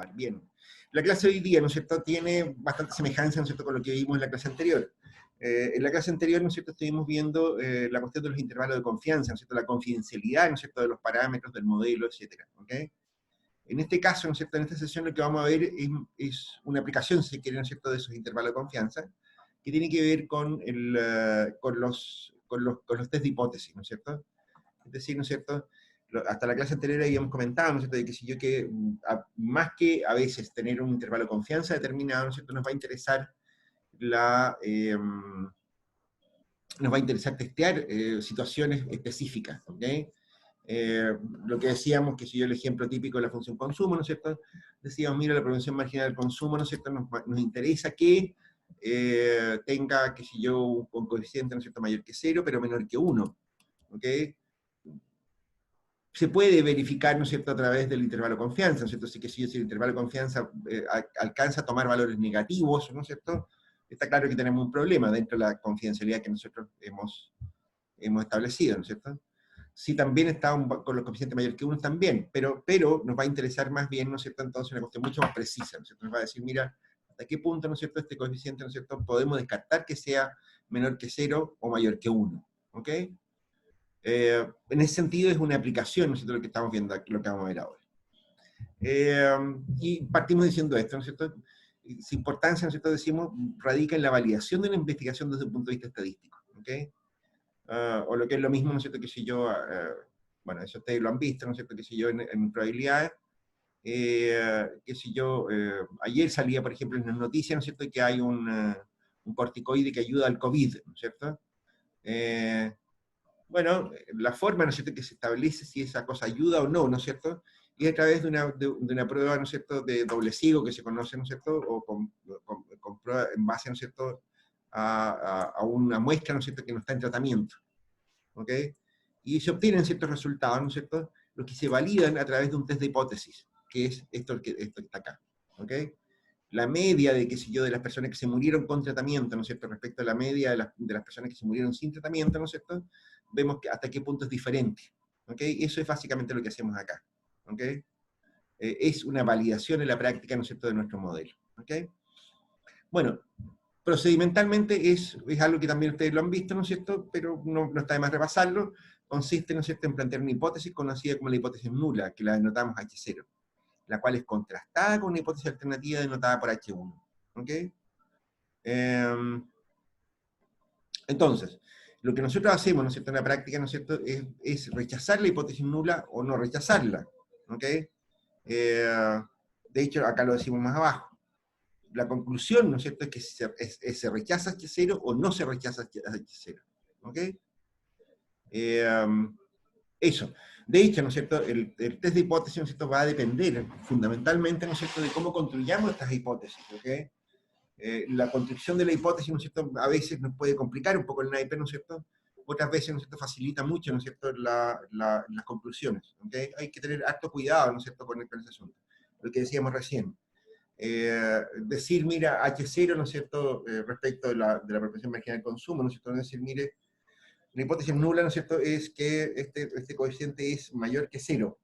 comprobar. Bien. La clase de hoy día, ¿no es cierto?, tiene bastante semejanza, ¿no es cierto?, con lo que vimos en la clase anterior. En la clase anterior, ¿no es cierto?, estuvimos viendo la cuestión de los intervalos de confianza, ¿no es cierto?, la confidencialidad, ¿no es cierto?, de los parámetros del modelo, etcétera, ¿ok? En este caso, ¿no es cierto?, en esta sesión lo que vamos a ver es una aplicación, si quieren, ¿no es cierto?, de esos intervalos de confianza, que tiene que ver con los test de hipótesis, ¿no es cierto? Es decir, ¿no es cierto?, hasta la clase anterior habíamos comentado, ¿no es cierto?, de que si yo más que a veces tener un intervalo de confianza determinado, ¿no es cierto?, nos va a interesar testear situaciones específicas, ¿ok? Lo que decíamos, que si yo el ejemplo típico de la función consumo, ¿no es cierto?, decíamos, mira, la propensión marginal del consumo, ¿no es cierto?, nos interesa que tenga, que si yo, un coeficiente, ¿no es cierto?, mayor que 0, pero menor que 1, ¿ok? Se puede verificar, ¿no es cierto?, a través del intervalo de confianza, ¿no es cierto? Así que si el intervalo de confianza alcanza a tomar valores negativos, ¿no es cierto?, está claro que tenemos un problema dentro de la confidencialidad que nosotros hemos establecido, ¿no es cierto? Si también está con los coeficientes mayores que 1 también, pero nos va a interesar más bien, ¿no es cierto?, entonces una cuestión mucho más precisa, ¿no es cierto? Nos va a decir, mira, hasta qué punto, ¿no es cierto?, este coeficiente, ¿no es cierto?, podemos descartar que sea menor que 0 o mayor que 1, ¿ok? En ese sentido es una aplicación, ¿no es cierto?, lo que estamos viendo, lo que vamos a ver ahora. Y partimos diciendo esto, ¿no es cierto? Su importancia, ¿no es cierto?, decimos, radica en la validación de la investigación desde un punto de vista estadístico, ¿ok? O lo que es lo mismo, ¿no es cierto?, que si yo, bueno, eso ustedes lo han visto, ¿no es cierto?, que si yo en probabilidades, que si yo, ayer salía, por ejemplo, en las noticias, ¿no es cierto?, que hay un corticoide que ayuda al COVID, ¿no es cierto? Bueno, la forma, ¿no es cierto?, que se establece si esa cosa ayuda o no, ¿no es cierto?, y a través de una prueba, ¿no es cierto?, de doble ciego que se conoce, ¿no es cierto?, o con prueba en base, ¿no es cierto?, a una muestra, ¿no es cierto?, que no está en tratamiento, ¿ok? Y se obtienen ciertos resultados, ¿no es cierto?, los que se validan a través de un test de hipótesis, que es esto que está acá, ¿ok? La media de, qué sé yo, de las personas que se murieron con tratamiento, ¿no es cierto?, respecto a la media de las personas que se murieron sin tratamiento, ¿no es cierto?, vemos que hasta qué punto es diferente, ¿ok? Eso es básicamente lo que hacemos acá, ¿ok? Es una validación en la práctica, ¿no es cierto?, de nuestro modelo, ¿ok? Bueno, procedimentalmente es algo que también ustedes lo han visto, ¿no es cierto?, pero no está de más repasarlo. Consiste, ¿no es cierto?, en plantear una hipótesis conocida como la hipótesis nula, que la denotamos H0, la cual es contrastada con una hipótesis alternativa denotada por H1, ¿ok? Entonces, lo que nosotros hacemos, ¿no es cierto?, en la práctica, ¿no es cierto?, es rechazar la hipótesis nula o no rechazarla, ¿ok? De hecho, acá lo decimos más abajo. La conclusión, ¿no es cierto?, es que se rechaza H0 o no se rechaza H0, ¿ok? Eso. De hecho, ¿no es cierto?, el test de hipótesis, ¿no es cierto?, va a depender fundamentalmente, ¿no es cierto?, de cómo construyamos estas hipótesis, ¿ok? La construcción de la hipótesis, ¿no es cierto?, a veces nos puede complicar un poco el naipe, ¿no es cierto?, otras veces, ¿no es cierto?, facilita mucho, ¿no es cierto?, las conclusiones, ¿ok? Hay que tener harto cuidado, ¿no es cierto?, con ese asunto. Lo que decíamos recién. Decir, mira, H0, ¿no es cierto?, respecto de la propensión marginal de consumo, ¿no es cierto?, decir, mire, la hipótesis nula, ¿no es cierto?, es que este coeficiente es mayor que 0.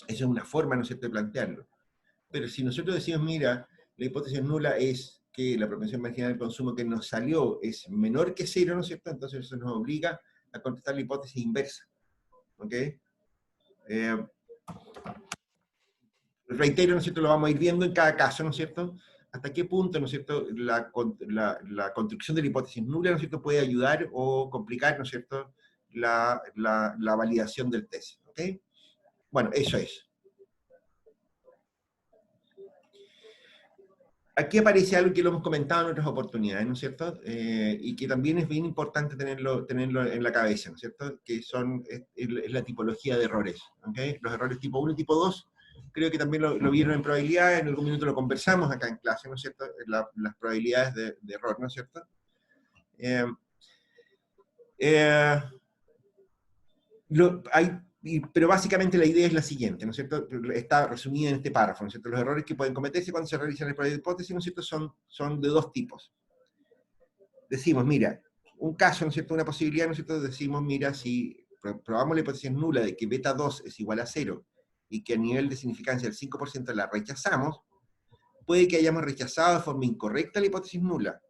Esa es una forma, ¿no es cierto?, de plantearlo. Pero si nosotros decimos, mira, la hipótesis nula es que la propensión marginal del consumo que nos salió es menor que 0, ¿no es cierto?, entonces eso nos obliga a contestar la hipótesis inversa, ¿ok? Reitero, ¿no es cierto?, lo vamos a ir viendo en cada caso, ¿no es cierto?, hasta qué punto, ¿no es cierto?, la construcción de la hipótesis nula, ¿no es cierto?, puede ayudar o complicar, ¿no es cierto?, la validación del test, ¿ok? Bueno, eso es. Aquí aparece algo que lo hemos comentado en otras oportunidades, ¿no es cierto?, y que también es bien importante tenerlo en la cabeza, ¿no es cierto?, que es la tipología de errores, ¿ok? Los errores tipo 1 y tipo 2, creo que también lo vieron en probabilidades, en algún minuto lo conversamos acá en clase, ¿no es cierto?, las probabilidades de error, ¿no es cierto? Pero básicamente la idea es la siguiente, ¿no es cierto?, está resumida en este párrafo, ¿no es cierto?, los errores que pueden cometerse cuando se realizan el prueba de hipótesis, ¿no es cierto?, son de dos tipos. Decimos, mira, un caso, ¿no es cierto?, una posibilidad, ¿no es cierto?, decimos, mira, si probamos la hipótesis nula de que beta 2 es igual a 0, y que a nivel de significancia del 5% la rechazamos, puede que hayamos rechazado de forma incorrecta la hipótesis nula.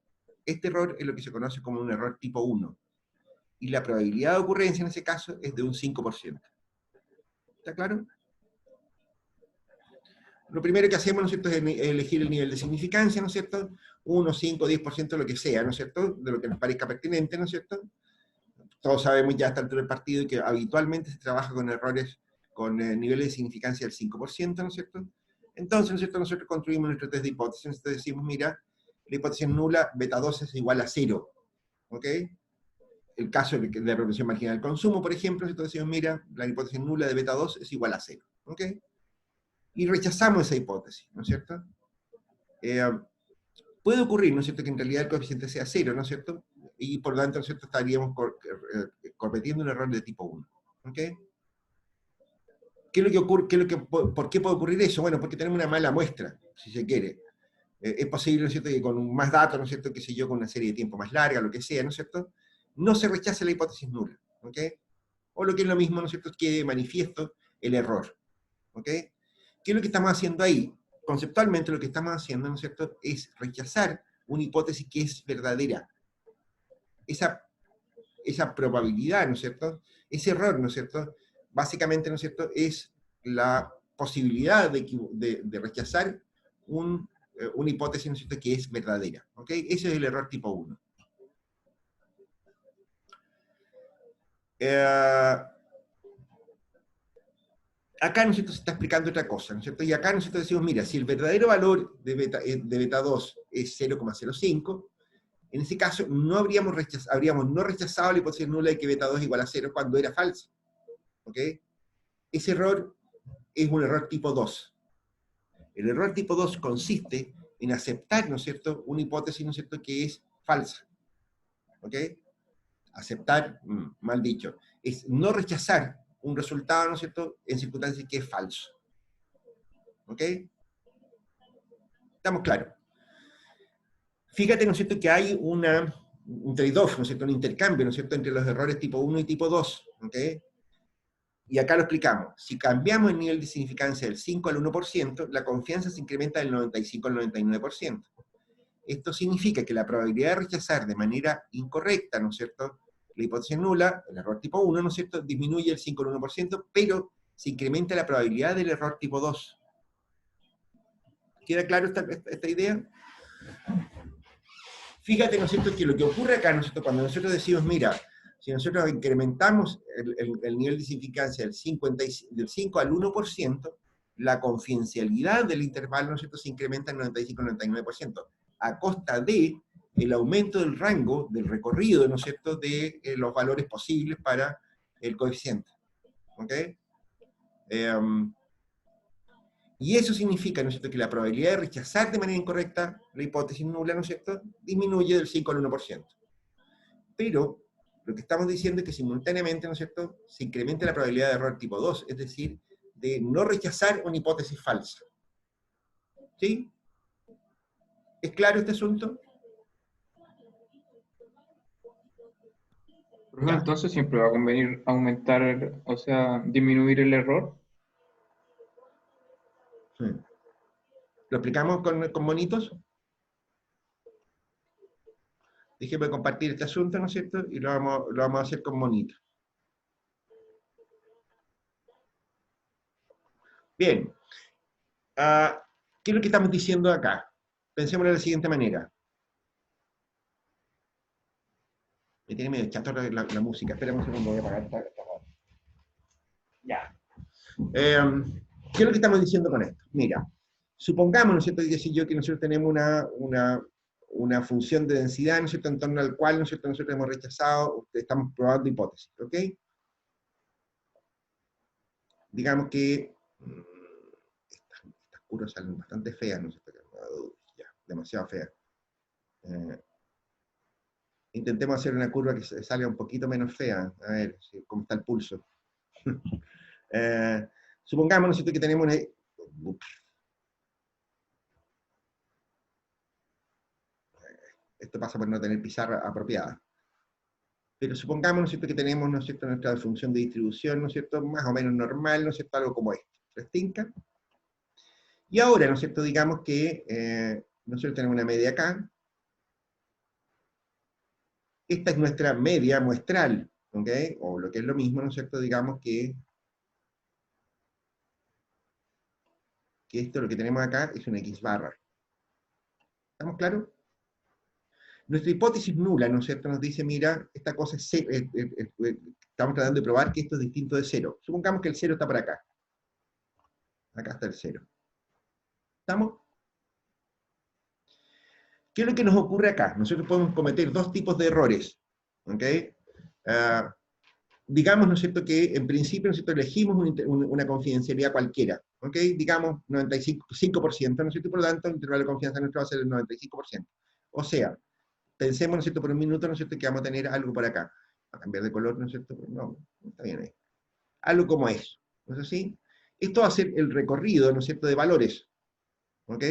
Este error es lo que se conoce como un error tipo 1. Y la probabilidad de ocurrencia en ese caso es de un 5%. ¿Está claro? Lo primero que hacemos, ¿no es cierto?, es elegir el nivel de significancia, ¿no es cierto? 1, 5, 10%, lo que sea, ¿no es cierto?, de lo que nos parezca pertinente, ¿no es cierto? Todos sabemos ya a esta altura del partido que habitualmente se trabaja con errores, con niveles de significancia del 5%, ¿no es cierto? Entonces, ¿no es cierto?, nosotros construimos nuestro test de hipótesis, entonces decimos, mira, la hipótesis nula, beta 2 es igual a 0, ¿ok? El caso de la proporción marginal del consumo, por ejemplo, entonces decimos, mira, la hipótesis nula de beta 2 es igual a 0, ¿ok? Y rechazamos esa hipótesis, ¿no es cierto? Puede ocurrir, ¿no es cierto?, que en realidad el coeficiente sea 0, ¿no es cierto? Y por lo tanto, ¿no es cierto?, estaríamos cometiendo un error de tipo 1, ¿ok? ¿Qué es lo que ocurre? ¿Por qué puede ocurrir eso? Bueno, porque tenemos una mala muestra, si se quiere. Es posible, ¿no es cierto?, que con más datos, ¿no es cierto?, qué sé yo, con una serie de tiempo más larga, lo que sea, ¿no es cierto?, no se rechace la hipótesis nula, ¿ok? O lo que es lo mismo, ¿no es cierto?, quede manifiesto el error, ¿ok? ¿Qué es lo que estamos haciendo ahí? Conceptualmente lo que estamos haciendo, ¿no es cierto?, es rechazar una hipótesis que es verdadera. Esa probabilidad, ¿no es cierto?, ese error, ¿no es cierto?, básicamente, ¿no es cierto?, es la posibilidad de rechazar una hipótesis, ¿no es cierto?, que es verdadera, ¿ok? Ese es el error tipo 1. Acá, ¿no es cierto?, se está explicando otra cosa, ¿no es cierto? Y acá nosotros decimos, mira, si el verdadero valor de beta 2 es 0,05, en ese caso no habríamos no rechazado la hipótesis nula de que beta 2 es igual a 0 cuando era falsa, ¿ok? Ese error es un error tipo 2. El error tipo 2 consiste en aceptar, ¿no es cierto?, una hipótesis, ¿no es cierto?, que es falsa, ¿ok? Aceptar, mal dicho, es no rechazar un resultado, ¿no es cierto?, en circunstancias que es falso. ¿Ok? ¿Estamos claros? Fíjate, ¿no es cierto?, que hay un trade-off, ¿no es cierto?, un intercambio, ¿no es cierto?, entre los errores tipo 1 y tipo 2, ¿ok? Y acá lo explicamos. Si cambiamos el nivel de significancia del 5 al 1%, la confianza se incrementa del 95 al 99%. Esto significa que la probabilidad de rechazar de manera incorrecta, ¿no es cierto?, la hipótesis nula, el error tipo 1, ¿no es cierto?, disminuye el 5 al 1%, pero se incrementa la probabilidad del error tipo 2. ¿Queda claro esta idea? Fíjate, ¿no es cierto?, que lo que ocurre acá, ¿no es cierto?, cuando nosotros decimos, mira, si nosotros incrementamos el nivel de significancia del 5 al 1%, la confidencialidad del intervalo, ¿no es cierto?, se incrementa en 95-99%, a costa de el aumento del rango, del recorrido, ¿no es cierto?, de los valores posibles para el coeficiente. ¿Ok? Y eso significa, ¿no es cierto?, que la probabilidad de rechazar de manera incorrecta la hipótesis nula, ¿no es cierto?, disminuye del 5 al 1%. Pero lo que estamos diciendo es que simultáneamente, ¿no es cierto?, se incrementa la probabilidad de error tipo 2, es decir, de no rechazar una hipótesis falsa. ¿Sí? ¿Es claro este asunto? Pero Ya. entonces siempre va a convenir aumentar, o sea, disminuir el error. ¿Lo explicamos con monitos? Déjeme compartir este asunto, ¿no es cierto? Y lo vamos a hacer con monitos. Bien. ¿Qué es lo que estamos diciendo acá? Pensemos de la siguiente manera. Me tiene medio chato la música. Espera un segundo, voy a apagar esta. Ya. ¿Qué es lo que estamos diciendo con esto? Mira, supongamos, ¿no es cierto?, que nosotros tenemos una función de densidad, ¿no es cierto?, en torno al cual, ¿no es cierto?, nosotros hemos rechazado, estamos probando hipótesis, ¿ok? Digamos que estas curvas salen bastante feas, ¿no es cierto? Ya, demasiado feas. Intentemos hacer una curva que salga un poquito menos fea, a ver cómo está el pulso. Supongamos, ¿no es cierto?, que tenemos una... Esto pasa por no tener pizarra apropiada. Pero supongamos, ¿no es cierto?, que tenemos, ¿no es cierto?, nuestra función de distribución, ¿no es cierto?, más o menos normal, ¿no es cierto?, algo como esto. ¿Les tinca? Y ahora, ¿no es cierto? Digamos que nosotros tenemos una media acá. Esta es nuestra media muestral, ¿ok? O lo que es lo mismo, ¿no es cierto? Digamos que esto lo que tenemos acá es una X barra. ¿Estamos claros? Nuestra hipótesis nula, ¿no es cierto? Nos dice, mira, esta cosa es cero, estamos tratando de probar que esto es distinto de cero. Supongamos que el cero está por acá. Acá está el cero. ¿Estamos? ¿Qué es lo que nos ocurre acá? Nosotros podemos cometer dos tipos de errores. ¿Ok? Ah, digamos, ¿no es cierto?, que en principio, ¿no es cierto?, elegimos una confidencialidad cualquiera. ¿Ok? Digamos 95%, ¿no es cierto? Y por lo tanto, el intervalo de confianza nuestro va a ser el 95%. O sea, pensemos, ¿no es cierto?, por un minuto, ¿no es cierto?, que vamos a tener algo por acá. Va a cambiar de color, ¿no es cierto? No, está bien ahí. Algo como eso. ¿No es así? Esto va a ser el recorrido, ¿no es cierto?, de valores. ¿Ok?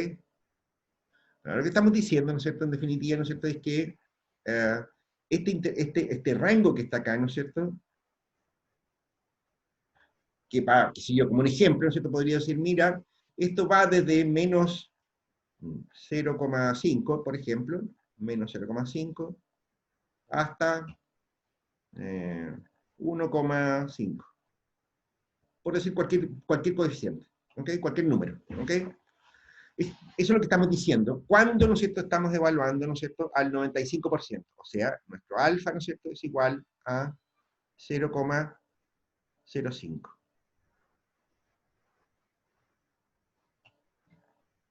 Lo que estamos diciendo, ¿no es cierto?, en definitiva, ¿no es cierto?, es que este rango que está acá, ¿no es cierto?, que si yo, como un ejemplo, ¿no es cierto?, podría decir, mira, esto va desde menos 0,5, por ejemplo, menos 0,5, hasta 1,5. Por decir cualquier coeficiente, ¿ok? Cualquier número, ¿ok? Eso es lo que estamos diciendo. Cuando, ¿no es cierto?, estamos evaluando, ¿no es cierto?, al 95%. O sea, nuestro alfa, ¿no es cierto?, es igual a 0,05.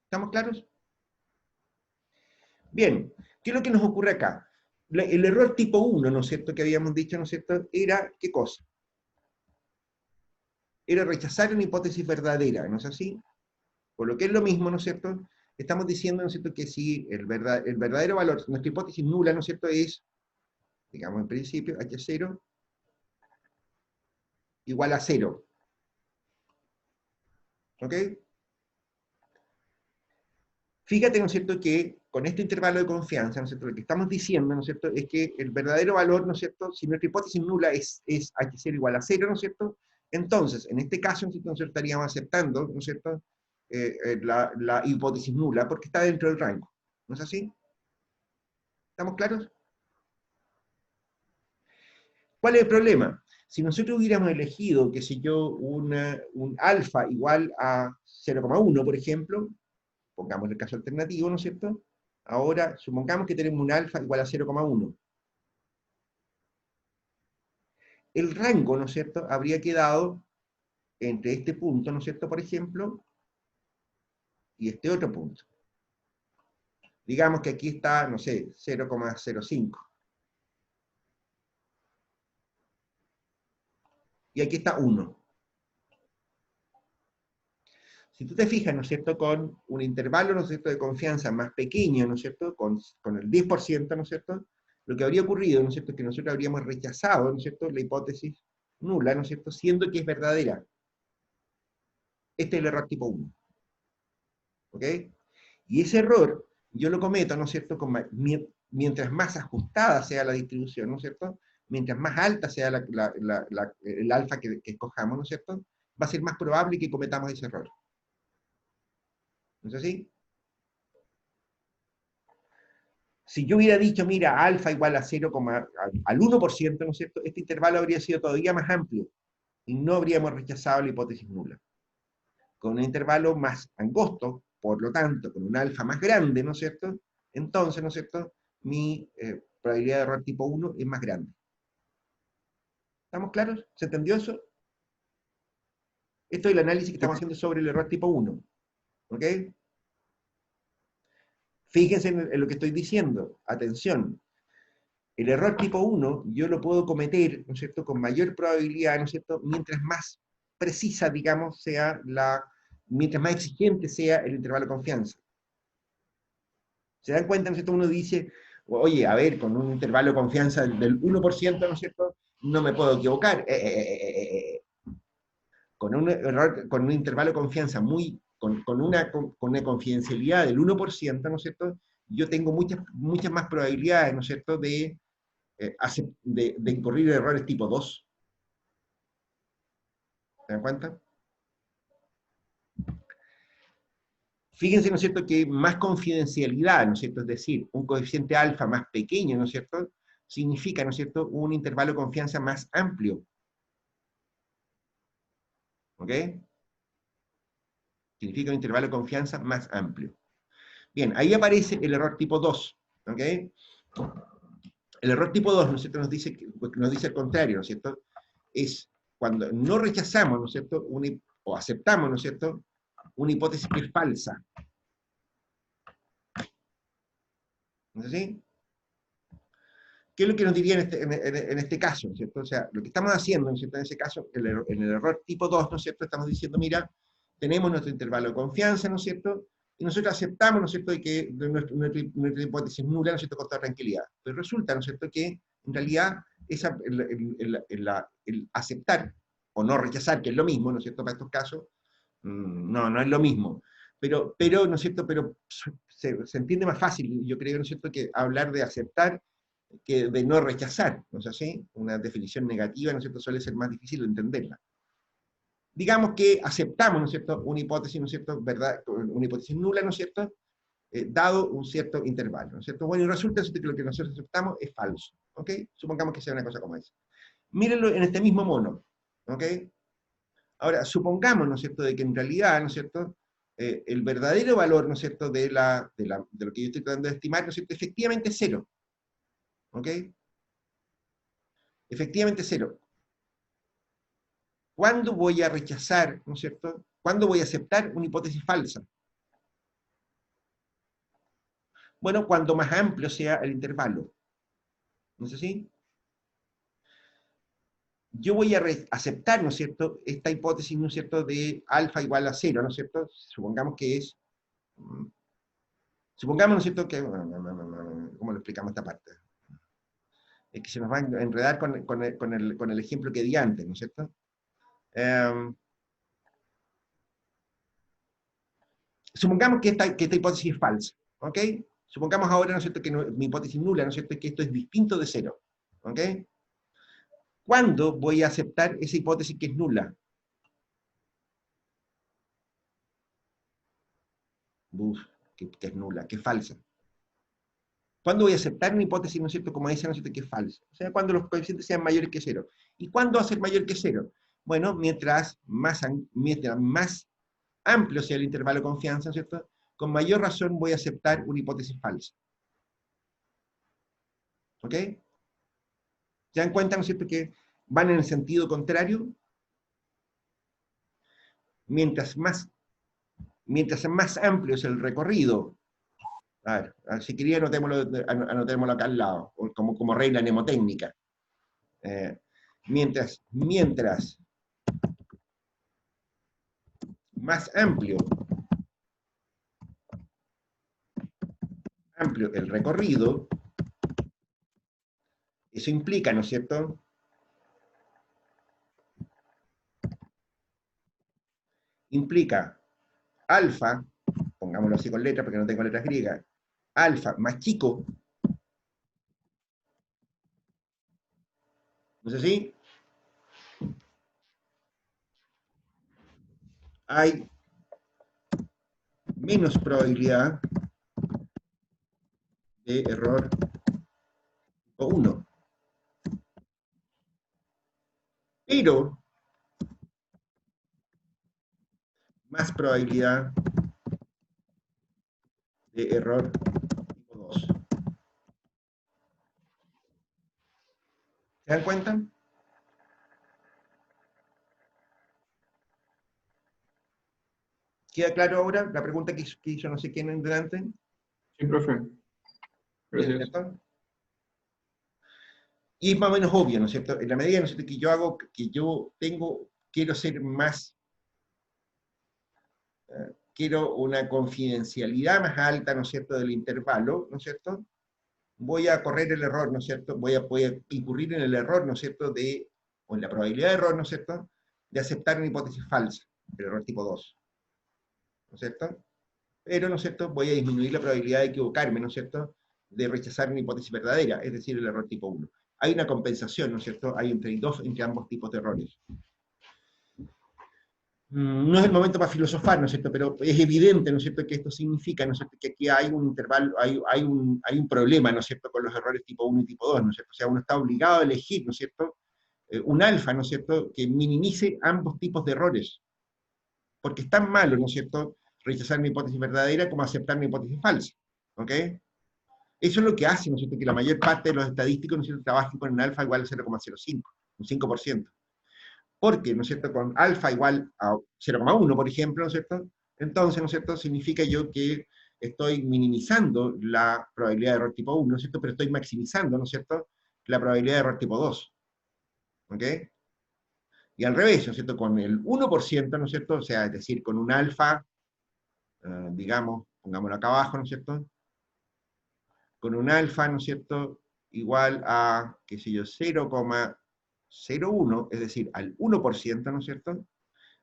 ¿Estamos claros? Bien, ¿qué es lo que nos ocurre acá? El error tipo 1, ¿no es cierto?, que habíamos dicho, ¿no es cierto?, era, ¿qué cosa? Era rechazar una hipótesis verdadera, ¿no es así? Por lo que es lo mismo, ¿no es cierto?, estamos diciendo, ¿no es cierto?, que si el verdadero valor, nuestra hipótesis nula, ¿no es cierto?, es, digamos en principio, H0 igual a 0. ¿Ok? Fíjate, ¿no es cierto?, que con este intervalo de confianza, ¿no es cierto?, lo que estamos diciendo, ¿no es cierto?, es que el verdadero valor, ¿no es cierto?, si nuestra hipótesis nula es H0 igual a 0, ¿no es cierto?, entonces, en este caso, ¿no es cierto?, nosotros estaríamos aceptando, ¿no es cierto?, la hipótesis nula, porque está dentro del rango. ¿No es así? ¿Estamos claros? ¿Cuál es el problema? Si nosotros hubiéramos elegido, qué sé yo, un alfa igual a 0,1, por ejemplo, pongamos el caso alternativo, ¿no es cierto? Ahora, supongamos que tenemos un alfa igual a 0,1. El rango, ¿no es cierto?, habría quedado entre este punto, ¿no es cierto?, por ejemplo, y este otro punto. Digamos que aquí está, no sé, 0,05. Y aquí está 1. Si tú te fijas, ¿no es cierto?, con un intervalo, ¿no es cierto?, de confianza más pequeño, ¿no es cierto?, con el 10%, ¿no es cierto?, lo que habría ocurrido, ¿no es cierto?, es que nosotros habríamos rechazado, ¿no es cierto?, la hipótesis nula, ¿no es cierto?, siendo que es verdadera. Este es el error tipo 1. ¿Ok? Y ese error yo lo cometo, ¿no es cierto?, mientras más ajustada sea la distribución, ¿no es cierto?, mientras más alta sea el alfa que escojamos, ¿no es cierto?, va a ser más probable que cometamos ese error. ¿No es así? Si yo hubiera dicho, mira, alfa igual a 0, al 1%, ¿no es cierto?, este intervalo habría sido todavía más amplio y no habríamos rechazado la hipótesis nula. Con un intervalo más angosto, por lo tanto, con un alfa más grande, ¿no es cierto?, entonces, ¿no es cierto?, mi probabilidad de error tipo 1 es más grande. ¿Estamos claros? ¿Se entendió eso? Esto es el análisis que estamos haciendo sobre el error tipo 1. ¿Ok? Fíjense en lo que estoy diciendo. Atención. El error tipo 1 yo lo puedo cometer, ¿no es cierto?, con mayor probabilidad, ¿no es cierto?, mientras más precisa, digamos, mientras más exigente sea el intervalo de confianza. ¿Se dan cuenta, no es cierto? Uno dice, oye, a ver, con un intervalo de confianza del 1%, ¿no es cierto?, no me puedo equivocar. Con un intervalo de confianza con una confidencialidad del 1%, ¿no es cierto?, yo tengo muchas más probabilidades, ¿no es cierto?, de incurrir errores tipo 2. ¿Se dan cuenta? Fíjense, ¿no es cierto?, que más confidencialidad, ¿no es cierto?, es decir, un coeficiente alfa más pequeño, ¿no es cierto?, significa, ¿no es cierto?, un intervalo de confianza más amplio. ¿Ok? Significa un intervalo de confianza más amplio. Bien, ahí aparece el error tipo 2. ¿Ok? El error tipo 2, ¿no es cierto?, nos dice el contrario, ¿no es cierto?, es cuando no rechazamos, ¿no es cierto?, o aceptamos, ¿no es cierto?, una hipótesis que es falsa. ¿No es así? ¿Qué es lo que nos diría en este caso? ¿No es cierto? O sea, lo que estamos haciendo, ¿no es cierto?, en ese caso, en el error tipo 2, ¿no es cierto?, estamos diciendo, mira, tenemos nuestro intervalo de confianza, ¿no es cierto?, y nosotros aceptamos, ¿no es cierto?, de que nuestra hipótesis nula, ¿no es cierto?, con toda tranquilidad. Pero resulta, ¿no es cierto?, que en realidad el aceptar o no rechazar, que es lo mismo, ¿no es cierto?, para estos casos, no es lo mismo. Pero ¿no es cierto?, pero se entiende más fácil, yo creo, ¿no es cierto?, que hablar de aceptar que de no rechazar, ¿no es así? Una definición negativa, ¿no es cierto?, suele ser más difícil de entenderla. Digamos que aceptamos, ¿no es cierto?, una hipótesis, ¿no es cierto?, ¿verdad?, una hipótesis nula, ¿no es cierto?, dado un cierto intervalo, ¿no es cierto? Bueno, y resulta que lo que nosotros aceptamos es falso, ¿ok? Supongamos que sea una cosa como esa. Mírenlo en este mismo mono, ¿ok? Ahora, supongamos, ¿no es cierto?, de que en realidad, ¿no es cierto?, el verdadero valor, ¿no es cierto?, de lo que yo estoy tratando de estimar, ¿no es cierto?, efectivamente es cero, ¿ok? Efectivamente es cero. ¿Cuándo voy a rechazar, ¿no es cierto? ¿Cuándo voy a aceptar una hipótesis falsa? Bueno, cuando más amplio sea el intervalo. ¿No es así? Yo voy a aceptar, ¿no es cierto?, esta hipótesis, ¿no es cierto?, de alfa igual a 0, ¿no es cierto? Supongamos que es... Supongamos, ¿no es cierto?, que... ¿Cómo lo explicamos esta parte? Es que se nos va a enredar con el ejemplo que di antes, ¿no es cierto? Supongamos que esta hipótesis es falsa, ¿ok? Supongamos ahora, ¿no es cierto?, que mi hipótesis nula, ¿no es cierto?, que esto es distinto de 0, ¿ok? ¿Cuándo voy a aceptar esa hipótesis que es nula? Uf, que es nula, que es falsa. ¿Cuándo voy a aceptar una hipótesis, ¿no es cierto?, como esa, ¿no es cierto?, que es falsa? O sea, cuando los coeficientes sean mayores que 0. ¿Y cuándo va a ser mayor que 0? Bueno, mientras más amplio sea el intervalo de confianza, ¿no es cierto?, con mayor razón voy a aceptar una hipótesis falsa. ¿Ok? ¿Se dan cuenta, no es cierto?, que van en el sentido contrario? Mientras más amplio es el recorrido, a ver, si quería anotémoslo acá al lado, como regla mnemotécnica. Mientras más amplio el recorrido, eso implica, ¿no es cierto?, implica alfa, pongámoslo así con letras porque no tengo letras griegas, alfa más chico, ¿no es así? Hay menos probabilidad de error o 1. Pero más probabilidad de error tipo 2. ¿Se dan cuenta? ¿Queda claro ahora la pregunta que hizo no sé quién en delante? Sí, profe. Bien, Gracias. ¿cierto? Y es más o menos obvio, ¿no es cierto? En la medida, ¿no es cierto?, quiero ser más, quiero una confidencialidad más alta, ¿no es cierto?, del intervalo, ¿no es cierto?, voy a correr el error, ¿no es cierto?, voy a incurrir en el error, ¿no es cierto?, o en la probabilidad de error, ¿no es cierto?, de aceptar una hipótesis falsa, el error tipo 2, ¿no es cierto? Pero, ¿no es cierto?, voy a disminuir la probabilidad de equivocarme, ¿no es cierto?, de rechazar una hipótesis verdadera, es decir, el error tipo 1. Hay una compensación, ¿no es cierto?, hay un trade-off entre ambos tipos de errores. No es el momento para filosofar, ¿no es cierto? Pero es evidente, ¿no es cierto?, que esto significa, ¿no es cierto?, que aquí hay un intervalo, hay un problema, ¿no es cierto?, con los errores tipo 1 y tipo 2, ¿no es cierto? O sea, uno está obligado a elegir, ¿no es cierto?, un alfa, ¿no es cierto?, que minimice ambos tipos de errores. Porque es tan malo, ¿no es cierto?, rechazar una hipótesis verdadera como aceptar una hipótesis falsa. ¿Ok? Eso es lo que hace, ¿no es cierto?, que la mayor parte de los estadísticos, ¿no es cierto?, trabajen con un alfa igual a 0,05, un 5%. Porque, ¿no es cierto?, con alfa igual a 0,1, por ejemplo, ¿no es cierto?, entonces, ¿no es cierto?, significa yo que estoy minimizando la probabilidad de error tipo 1, ¿no es cierto?, pero estoy maximizando, ¿no es cierto?, la probabilidad de error tipo 2. ¿Ok? Y al revés, ¿no es cierto?, con el 1%, ¿no es cierto?, o sea, es decir, con un alfa, digamos, pongámoslo acá abajo, ¿no es cierto?, con un alfa, ¿no es cierto?, igual a, qué sé yo, 0,01, es decir, al 1%, ¿no es cierto?,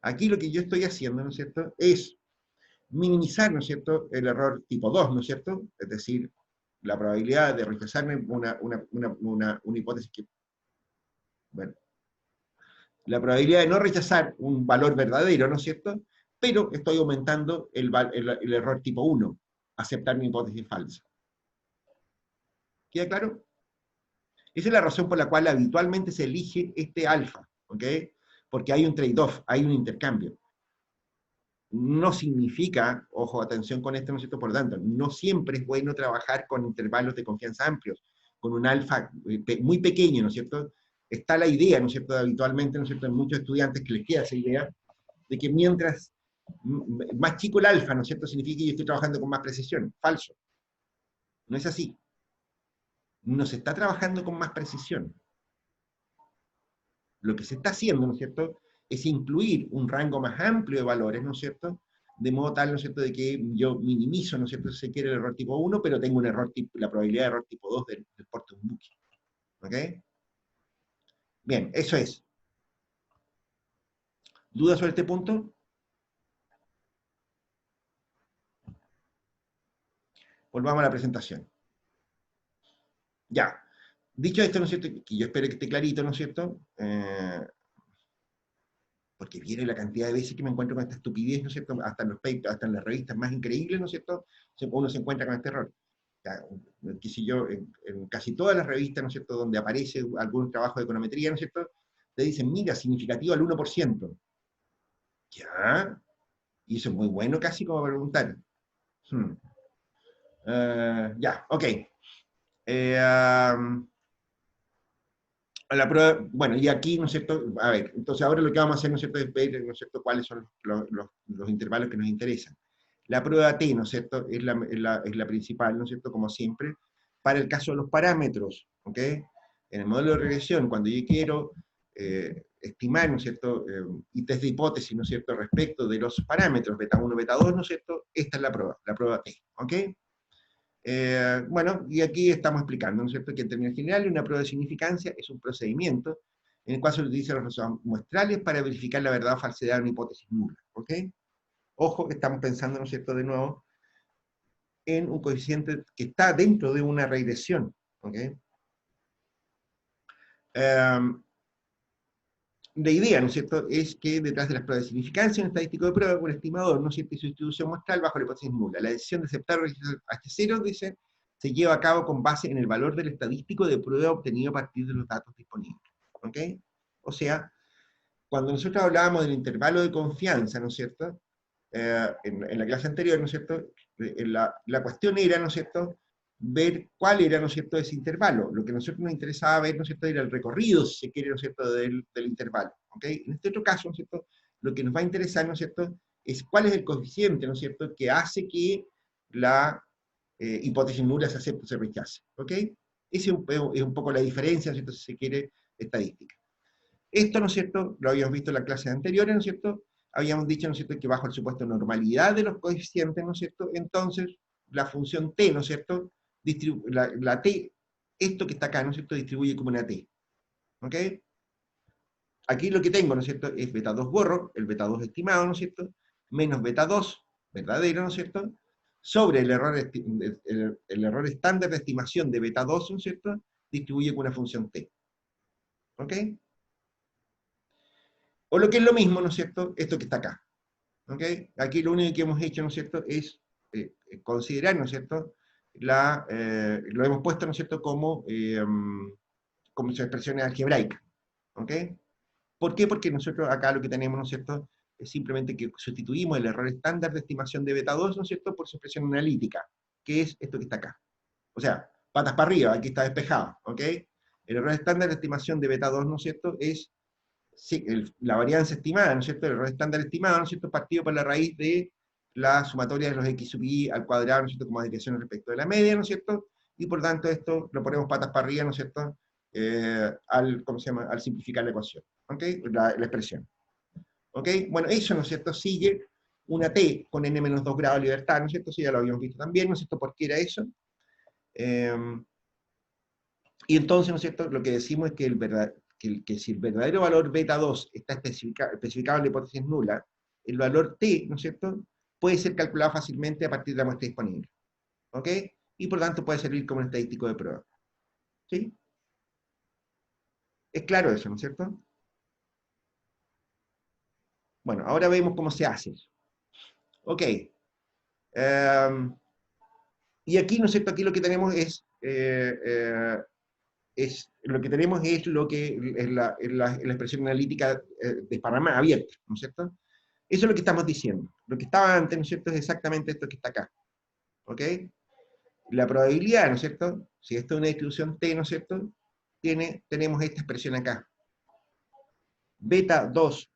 aquí lo que yo estoy haciendo, ¿no es cierto?, es minimizar, ¿no es cierto?, el error tipo 2, ¿no es cierto?, es decir, la probabilidad de rechazarme una hipótesis que, bueno, la probabilidad de no rechazar un valor verdadero, ¿no es cierto?, pero estoy aumentando el error tipo 1, aceptar mi hipótesis falsa. ¿Queda claro? Esa es la razón por la cual habitualmente se elige este alfa, ¿ok? Porque hay un trade-off, hay un intercambio. No significa, ojo, atención con esto, ¿no es cierto? Por lo tanto, no siempre es bueno trabajar con intervalos de confianza amplios, con un alfa muy pequeño, ¿no es cierto? Está la idea, ¿no es cierto?, habitualmente, ¿no es cierto?, en muchos estudiantes que les queda esa idea, de que mientras más chico el alfa, ¿no es cierto?, significa que yo estoy trabajando con más precisión. Falso. No es así. No se está trabajando con más precisión. Lo que se está haciendo, ¿no es cierto?, es incluir un rango más amplio de valores, ¿no es cierto?, de modo tal, ¿no es cierto?, de que yo minimizo, ¿no es cierto?, si se quiere el error tipo 1, pero tengo un error tipo, la probabilidad de error tipo 2 del porte un buque. ¿Ok? Bien, eso es. ¿Dudas sobre este punto? Volvamos a la presentación. Ya. Dicho esto, ¿no es cierto?, que yo espero que esté clarito, ¿no es cierto?, porque viene la cantidad de veces que me encuentro con esta estupidez, ¿no es cierto?, hasta en los papers, hasta en las revistas más increíbles, ¿no es cierto?, uno se encuentra con este error. Ya, qué sé yo, en casi todas las revistas, ¿no es cierto?, donde aparece algún trabajo de econometría, ¿no es cierto?, te dicen, mira, significativo al 1%. Ya, y eso es muy bueno casi como preguntar. Hmm. Ya, ok. La prueba, bueno, y aquí, ¿no es cierto? A ver, entonces ahora lo que vamos a hacer, ¿no es cierto?, es ver, ¿no es cierto?, cuáles son los intervalos que nos interesan. La prueba T, ¿no es cierto?, es la principal, ¿no es cierto?, como siempre, para el caso de los parámetros, ¿ok? En el modelo de regresión, cuando yo quiero estimar, ¿no es cierto?, y test de hipótesis, ¿no es cierto?, respecto de los parámetros beta 1, beta 2, ¿no es cierto?, esta es la prueba T, ¿ok? Bueno, y aquí estamos explicando, ¿no es cierto?, que en términos generales una prueba de significancia es un procedimiento en el cual se utiliza los resultados muestrales para verificar la verdad o falsedad de una hipótesis nula. ¿Ok? Ojo, estamos pensando, ¿no es cierto?, de nuevo, en un coeficiente que está dentro de una regresión. ¿Ok? La idea, ¿no es cierto?, es que detrás de las pruebas de significancia, un estadístico de prueba, un estimador, ¿no es cierto?, y su distribución muestral bajo la hipótesis nula. La decisión de aceptar o rechazar H0, dice, se lleva a cabo con base en el valor del estadístico de prueba obtenido a partir de los datos disponibles. ¿Ok? O sea, cuando nosotros hablábamos del intervalo de confianza, ¿no es cierto?, en la clase anterior, ¿no es cierto?, la cuestión era, ¿no es cierto?, ver cuál era, ¿no es cierto?, ese intervalo. Lo que a nosotros nos interesaba ver, ¿no es cierto?, era el recorrido, si se quiere, ¿no es cierto?, del intervalo. ¿Ok? En este otro caso, ¿no es cierto?, lo que nos va a interesar, ¿no es cierto?, es cuál es el coeficiente, ¿no es cierto?, que hace que la hipótesis nula se acepte o se rechace. ¿Ok? Esa es un poco la diferencia, ¿no es cierto?, si se quiere, estadística. Esto, ¿no es cierto?, lo habíamos visto en las clases anteriores, ¿no es cierto?, habíamos dicho, ¿no es cierto?, que bajo el supuesto de normalidad de los coeficientes, ¿no es cierto?, entonces la función t, ¿no es cierto?, la t, esto que está acá, ¿no es cierto?, distribuye como una t. ¿Ok? Aquí lo que tengo, ¿no es cierto?, es beta 2 borro, el beta 2 estimado, ¿no es cierto?, menos beta 2 verdadero, ¿no es cierto?, sobre el error estándar de estimación de beta 2, ¿no es cierto?, distribuye con una función t. ¿Ok? O lo que es lo mismo, ¿no es cierto?, esto que está acá. ¿Ok? Aquí lo único que hemos hecho, ¿no es cierto?, es considerar, ¿no es cierto?, lo hemos puesto, ¿no es cierto?, como expresiones algebraicas. ¿Ok? ¿Por qué? Porque nosotros acá lo que tenemos, ¿no es cierto?, es simplemente que sustituimos el error estándar de estimación de beta 2, ¿no es cierto?, por su expresión analítica, que es esto que está acá. O sea, patas para arriba, aquí está despejado. ¿Ok? El error estándar de estimación de beta 2, ¿no es cierto?, es sí, la varianza estimada, ¿no es cierto?, el error estándar estimado, ¿no es cierto?, partido por la raíz de la sumatoria de los x sub i al cuadrado, ¿no es cierto?, como desviación respecto de la media, ¿no es cierto?, y por tanto esto lo ponemos patas para arriba, ¿no es cierto?, ¿cómo se llama?, al simplificar la ecuación, ¿ok?, la expresión. ¿Ok? Bueno, eso, ¿no es cierto?, sigue una t con n-2 grados de libertad, ¿no es cierto?, eso ya lo habíamos visto también, ¿no es cierto?, ¿por qué era eso? Y entonces, ¿no es cierto?, lo que decimos es que si el verdadero valor beta 2 está especificado en la hipótesis nula, el valor t, ¿no es cierto?, puede ser calculado fácilmente a partir de la muestra disponible. ¿Ok? Y por tanto puede servir como un estadístico de prueba. ¿Sí? Es claro eso, ¿no es cierto? Bueno, ahora vemos cómo se hace eso. Ok. Y aquí, ¿no es cierto?, aquí lo que tenemos lo que tenemos es lo que es la expresión analítica desparramada, abierta, ¿no es cierto? Eso es lo que estamos diciendo. Lo que estaba antes, ¿no es cierto?, es exactamente esto que está acá. ¿Ok? La probabilidad, ¿no es cierto?, si esto es una distribución t, ¿no es cierto?, tenemos esta expresión acá. Beta 2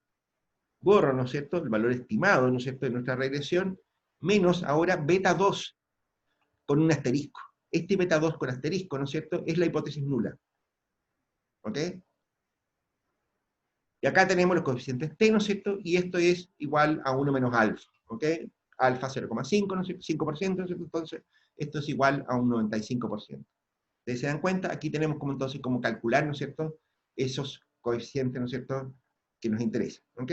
gorro, ¿no es cierto?, el valor estimado, ¿no es cierto?, de nuestra regresión, menos ahora beta 2 con un asterisco. Este beta 2 con asterisco, ¿no es cierto?, es la hipótesis nula. ¿Ok? Y acá tenemos los coeficientes t, ¿no es cierto?, y esto es igual a 1 menos alfa. ¿Ok? Alfa 0,5, ¿no es cierto?, 5%, ¿no es cierto?, entonces esto es igual a un 95%. ¿Ustedes se dan cuenta? Aquí tenemos como entonces cómo calcular, ¿no es cierto?, esos coeficientes, ¿no es cierto?, que nos interesan. ¿Ok?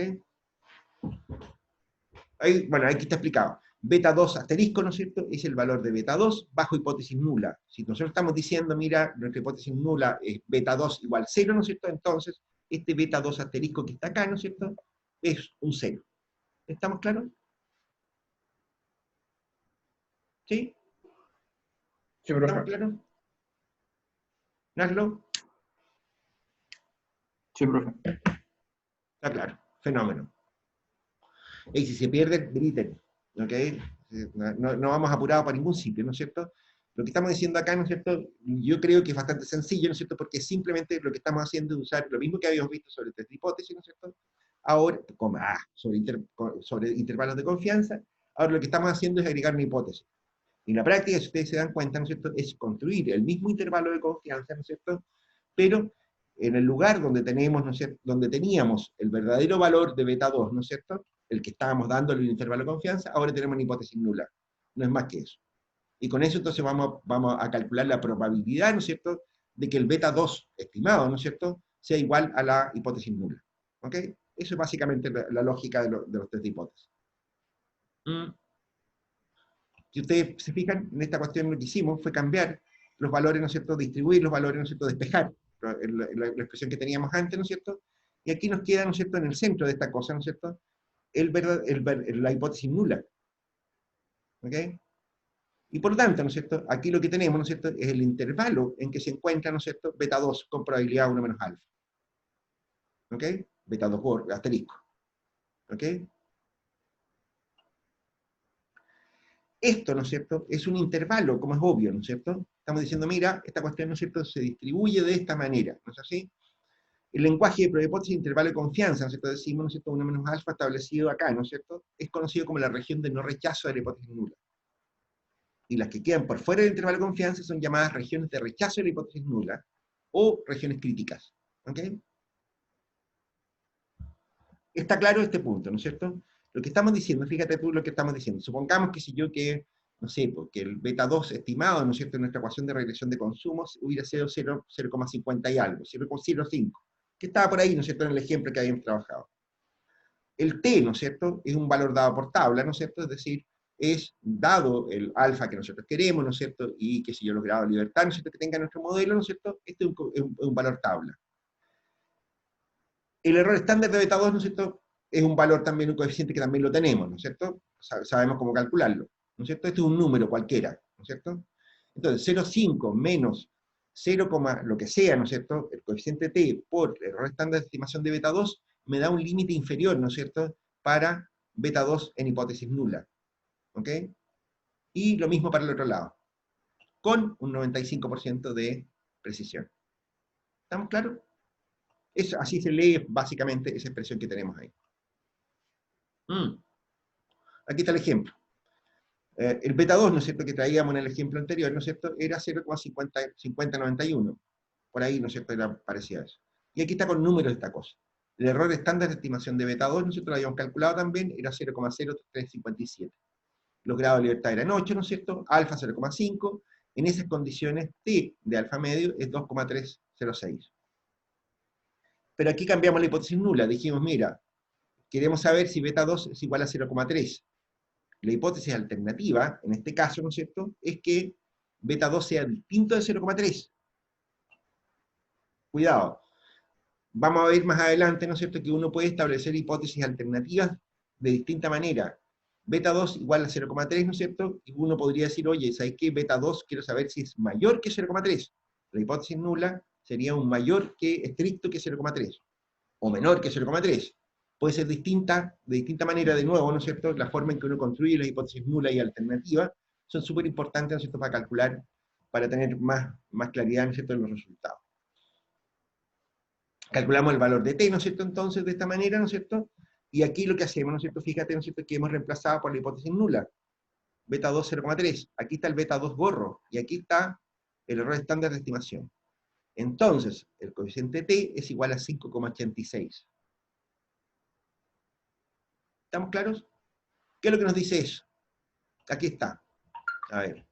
Ahí, bueno, aquí está explicado. Beta 2 asterisco, ¿no es cierto?, es el valor de beta 2 bajo hipótesis nula. Si nosotros estamos diciendo, mira, nuestra hipótesis nula es beta 2 igual 0, ¿no es cierto?, entonces este beta 2 asterisco que está acá, ¿no es cierto?, es un 0. ¿Estamos claros? ¿Sí? Sí, ¿Estamos profe. claros? ¿Naslo? Sí, profe. Está claro. Fenómeno. Y si se pierde, griten. ¿Ok? No vamos apurados para ningún sitio, ¿no es cierto? Lo que estamos diciendo acá, ¿no es cierto?, yo creo que es bastante sencillo, ¿no es cierto?, porque simplemente lo que estamos haciendo es usar lo mismo que habíamos visto sobre test de hipótesis, ¿no es cierto?, ahora, sobre intervalos de confianza, ahora lo que estamos haciendo es agregar una hipótesis. Y en la práctica, si ustedes se dan cuenta, ¿no es cierto?, es construir el mismo intervalo de confianza, ¿no es cierto?, pero en el lugar donde tenemos, ¿no es cierto?, donde teníamos el verdadero valor de beta 2, ¿no es cierto?, el que estábamos dando el intervalo de confianza, ahora tenemos una hipótesis nula. No es más que eso. Y con eso entonces vamos a calcular la probabilidad, ¿no es cierto?, de que el beta 2 estimado, ¿no es cierto?, sea igual a la hipótesis nula. ¿Ok? Eso es básicamente la lógica de los test de hipótesis. Si ustedes se fijan, en esta cuestión lo que hicimos fue cambiar los valores, ¿no es cierto?, distribuir los valores, ¿no es cierto?, despejar la expresión que teníamos antes, ¿no es cierto?, y aquí nos queda, ¿no es cierto?, en el centro de esta cosa, ¿no es cierto?, la hipótesis nula. ¿Ok? Y por tanto, ¿no es cierto?, aquí lo que tenemos, ¿no es cierto?, es el intervalo en que se encuentra, ¿no es cierto?, beta 2 con probabilidad 1 menos alfa. ¿Ok? Beta 2 por asterisco. ¿Ok? Esto, ¿no es cierto?, es un intervalo, como es obvio, ¿no es cierto? Estamos diciendo, mira, esta cuestión, ¿no es cierto?, se distribuye de esta manera, ¿no es así? El lenguaje de probehipótesis de intervalo de confianza, ¿no es cierto?, decimos, ¿no es cierto?, 1 menos alfa establecido acá, ¿no es cierto?, es conocido como la región de no rechazo de la hipótesis nula. Y las que quedan por fuera del intervalo de confianza son llamadas regiones de rechazo de la hipótesis nula, o regiones críticas. ¿Ok? Está claro este punto, ¿no es cierto? Lo que estamos diciendo, fíjate tú lo que estamos diciendo. Supongamos que si yo que, no sé, porque el beta 2 estimado, ¿no es cierto?, en nuestra ecuación de regresión de consumos hubiera sido 0,50 y algo, 0,05, que estaba por ahí, ¿no es cierto?, en el ejemplo que habíamos trabajado. El t, ¿no es cierto?, es un valor dado por tabla, ¿no es cierto?, es decir, es dado el alfa que nosotros queremos, ¿no es cierto?, y que si yo los grados de libertad, ¿no es cierto?, que tenga nuestro modelo, ¿no es cierto?, este es un valor tabla. El error estándar de beta 2, ¿no es cierto?, es un valor también, un coeficiente que también lo tenemos, ¿no es cierto? Sabemos cómo calcularlo, ¿no es cierto? Este es un número cualquiera, ¿no es cierto? Entonces, 0,5 menos 0, lo que sea, ¿no es cierto?, el coeficiente t por el error estándar de estimación de beta 2 me da un límite inferior, ¿no es cierto?, para beta 2 en hipótesis nula, ¿ok? Y lo mismo para el otro lado, con un 95% de precisión. ¿Estamos claros? Así se lee básicamente esa expresión que tenemos ahí. Aquí está el ejemplo. El beta 2, ¿no es cierto?, que traíamos en el ejemplo anterior, ¿no es cierto?, era 0,5091. Por ahí, ¿no es cierto?, era parecida a eso. Y aquí está con números esta cosa. El error estándar de estimación de beta 2, ¿no es cierto?, lo habíamos calculado también, era 0,0357. Los grados de libertad eran 8, ¿no es cierto?, alfa 0,5. En esas condiciones, t de alfa medio es 2,306. Pero aquí cambiamos la hipótesis nula. Dijimos, mira, queremos saber si beta 2 es igual a 0,3. La hipótesis alternativa, en este caso, ¿no es cierto?, es que beta 2 sea distinto de 0,3. Cuidado. Vamos a ver más adelante, ¿no es cierto?, que uno puede establecer hipótesis alternativas de distinta manera. Beta 2 igual a 0,3, ¿no es cierto? Y uno podría decir, oye, ¿sabes qué? Beta 2 quiero saber si es mayor que 0,3. La hipótesis nula sería un mayor que estricto que 0,3. O menor que 0,3. Puede ser distinta, de distinta manera de nuevo, ¿no es cierto? La forma en que uno construye las hipótesis nula y alternativa son súper importantes, ¿no es cierto?, para calcular, para tener más claridad, ¿no es cierto?, en los resultados. Calculamos el valor de t, ¿no es cierto?, entonces, de esta manera, ¿no es cierto? Y aquí lo que hacemos, ¿no es cierto?, fíjate, ¿no es cierto?, que hemos reemplazado por la hipótesis nula. Beta 2, 0,3. Aquí está el beta 2 gorro, y aquí está el error estándar de estimación. Entonces, el coeficiente t es igual a 5,86. ¿Estamos claros? ¿Qué es lo que nos dice eso? Aquí está. A ver.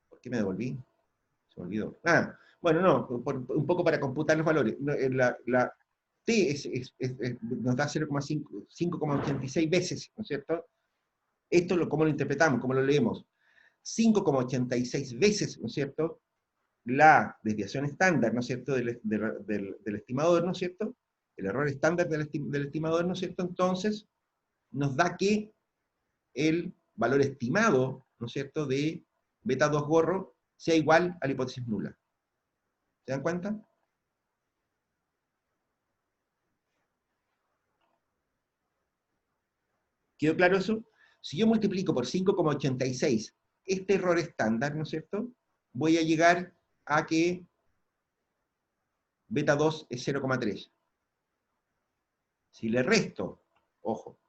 ¿Por qué me devolví? Se me olvidó. Bueno, no, un poco para computar los valores. La t nos da 5,86 veces, ¿no es cierto? Esto ¿cómo lo interpretamos? ¿Cómo lo leemos? 5,86 veces, ¿no es cierto?, la desviación estándar, ¿no es cierto?, del estimador, ¿no es cierto?, el error estándar del estimador, ¿no es cierto?, entonces nos da que el valor estimado, ¿no es cierto?, de beta 2 gorro sea igual a la hipótesis nula. ¿Se dan cuenta? ¿Quedó claro eso? Si yo multiplico por 5,86 este error estándar, ¿no es cierto?, voy a llegar a que beta 2 es 0,3. Si le resto, ojo,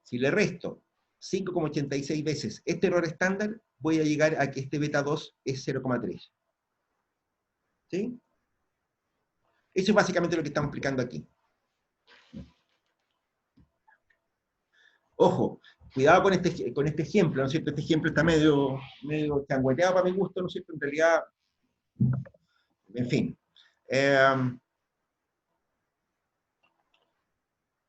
si le resto 5,86 veces este error estándar, voy a llegar a que este beta 2 es 0,3. ¿Sí? Eso es básicamente lo que estamos explicando aquí. Ojo, cuidado con este ejemplo, ¿no es cierto? Este ejemplo está medio changueteado para mi gusto, ¿no es cierto? En realidad, en fin.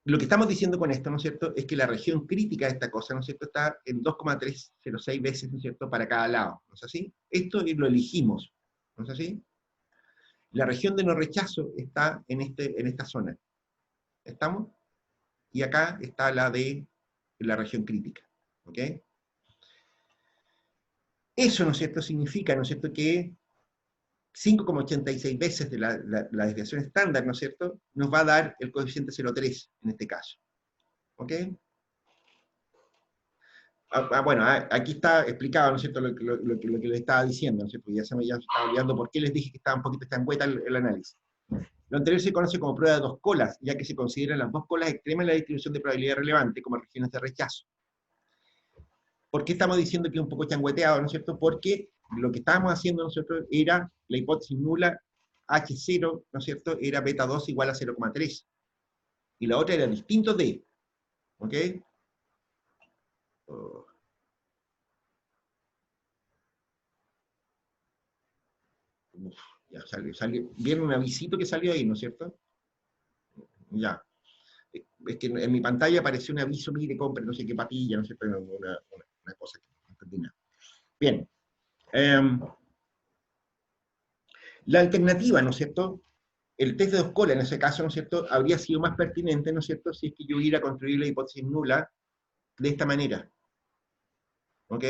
Lo que estamos diciendo con esto, ¿no es cierto?, es que la región crítica de esta cosa, ¿no es cierto?, está en 2,306 veces, ¿no es cierto?, para cada lado, ¿no es así? Esto lo elegimos, ¿no es así? La región de no rechazo está en esta zona. ¿Estamos? Y acá está la de la región crítica, ¿ok? Eso, ¿no es cierto?, significa, ¿no es cierto?, que 5,86 veces de la desviación estándar, ¿no es cierto?, nos va a dar el coeficiente 0,3 en este caso. ¿Ok? Bueno, aquí está explicado, ¿no es cierto?, lo que les estaba diciendo, ¿no es cierto?, ya se me estaba olvidando por qué les dije que estaba un poquito estangüeta el análisis. Lo anterior se conoce como prueba de dos colas, ya que se consideran las dos colas extremas en la distribución de probabilidad relevante como regiones de rechazo. ¿Por qué estamos diciendo que es un poco changueteado, ¿no es cierto? Porque lo que estábamos haciendo nosotros era la hipótesis nula H0, ¿no es cierto?, era beta 2 igual a 0,3. Y la otra era distinto de, ¿ok? Oh. Uf, ya salió. Vieron un avisito que salió ahí, ¿no es cierto? Ya. Es que en mi pantalla apareció un aviso, mire, compre no sé qué patilla, no sé, pero una cosa que no entendí nada. Bien. La alternativa, ¿no es cierto? El test de dos colas, en ese caso, ¿no es cierto?, habría sido más pertinente, ¿no es cierto?, si es que yo hubiera construido la hipótesis nula de esta manera. ¿Ok?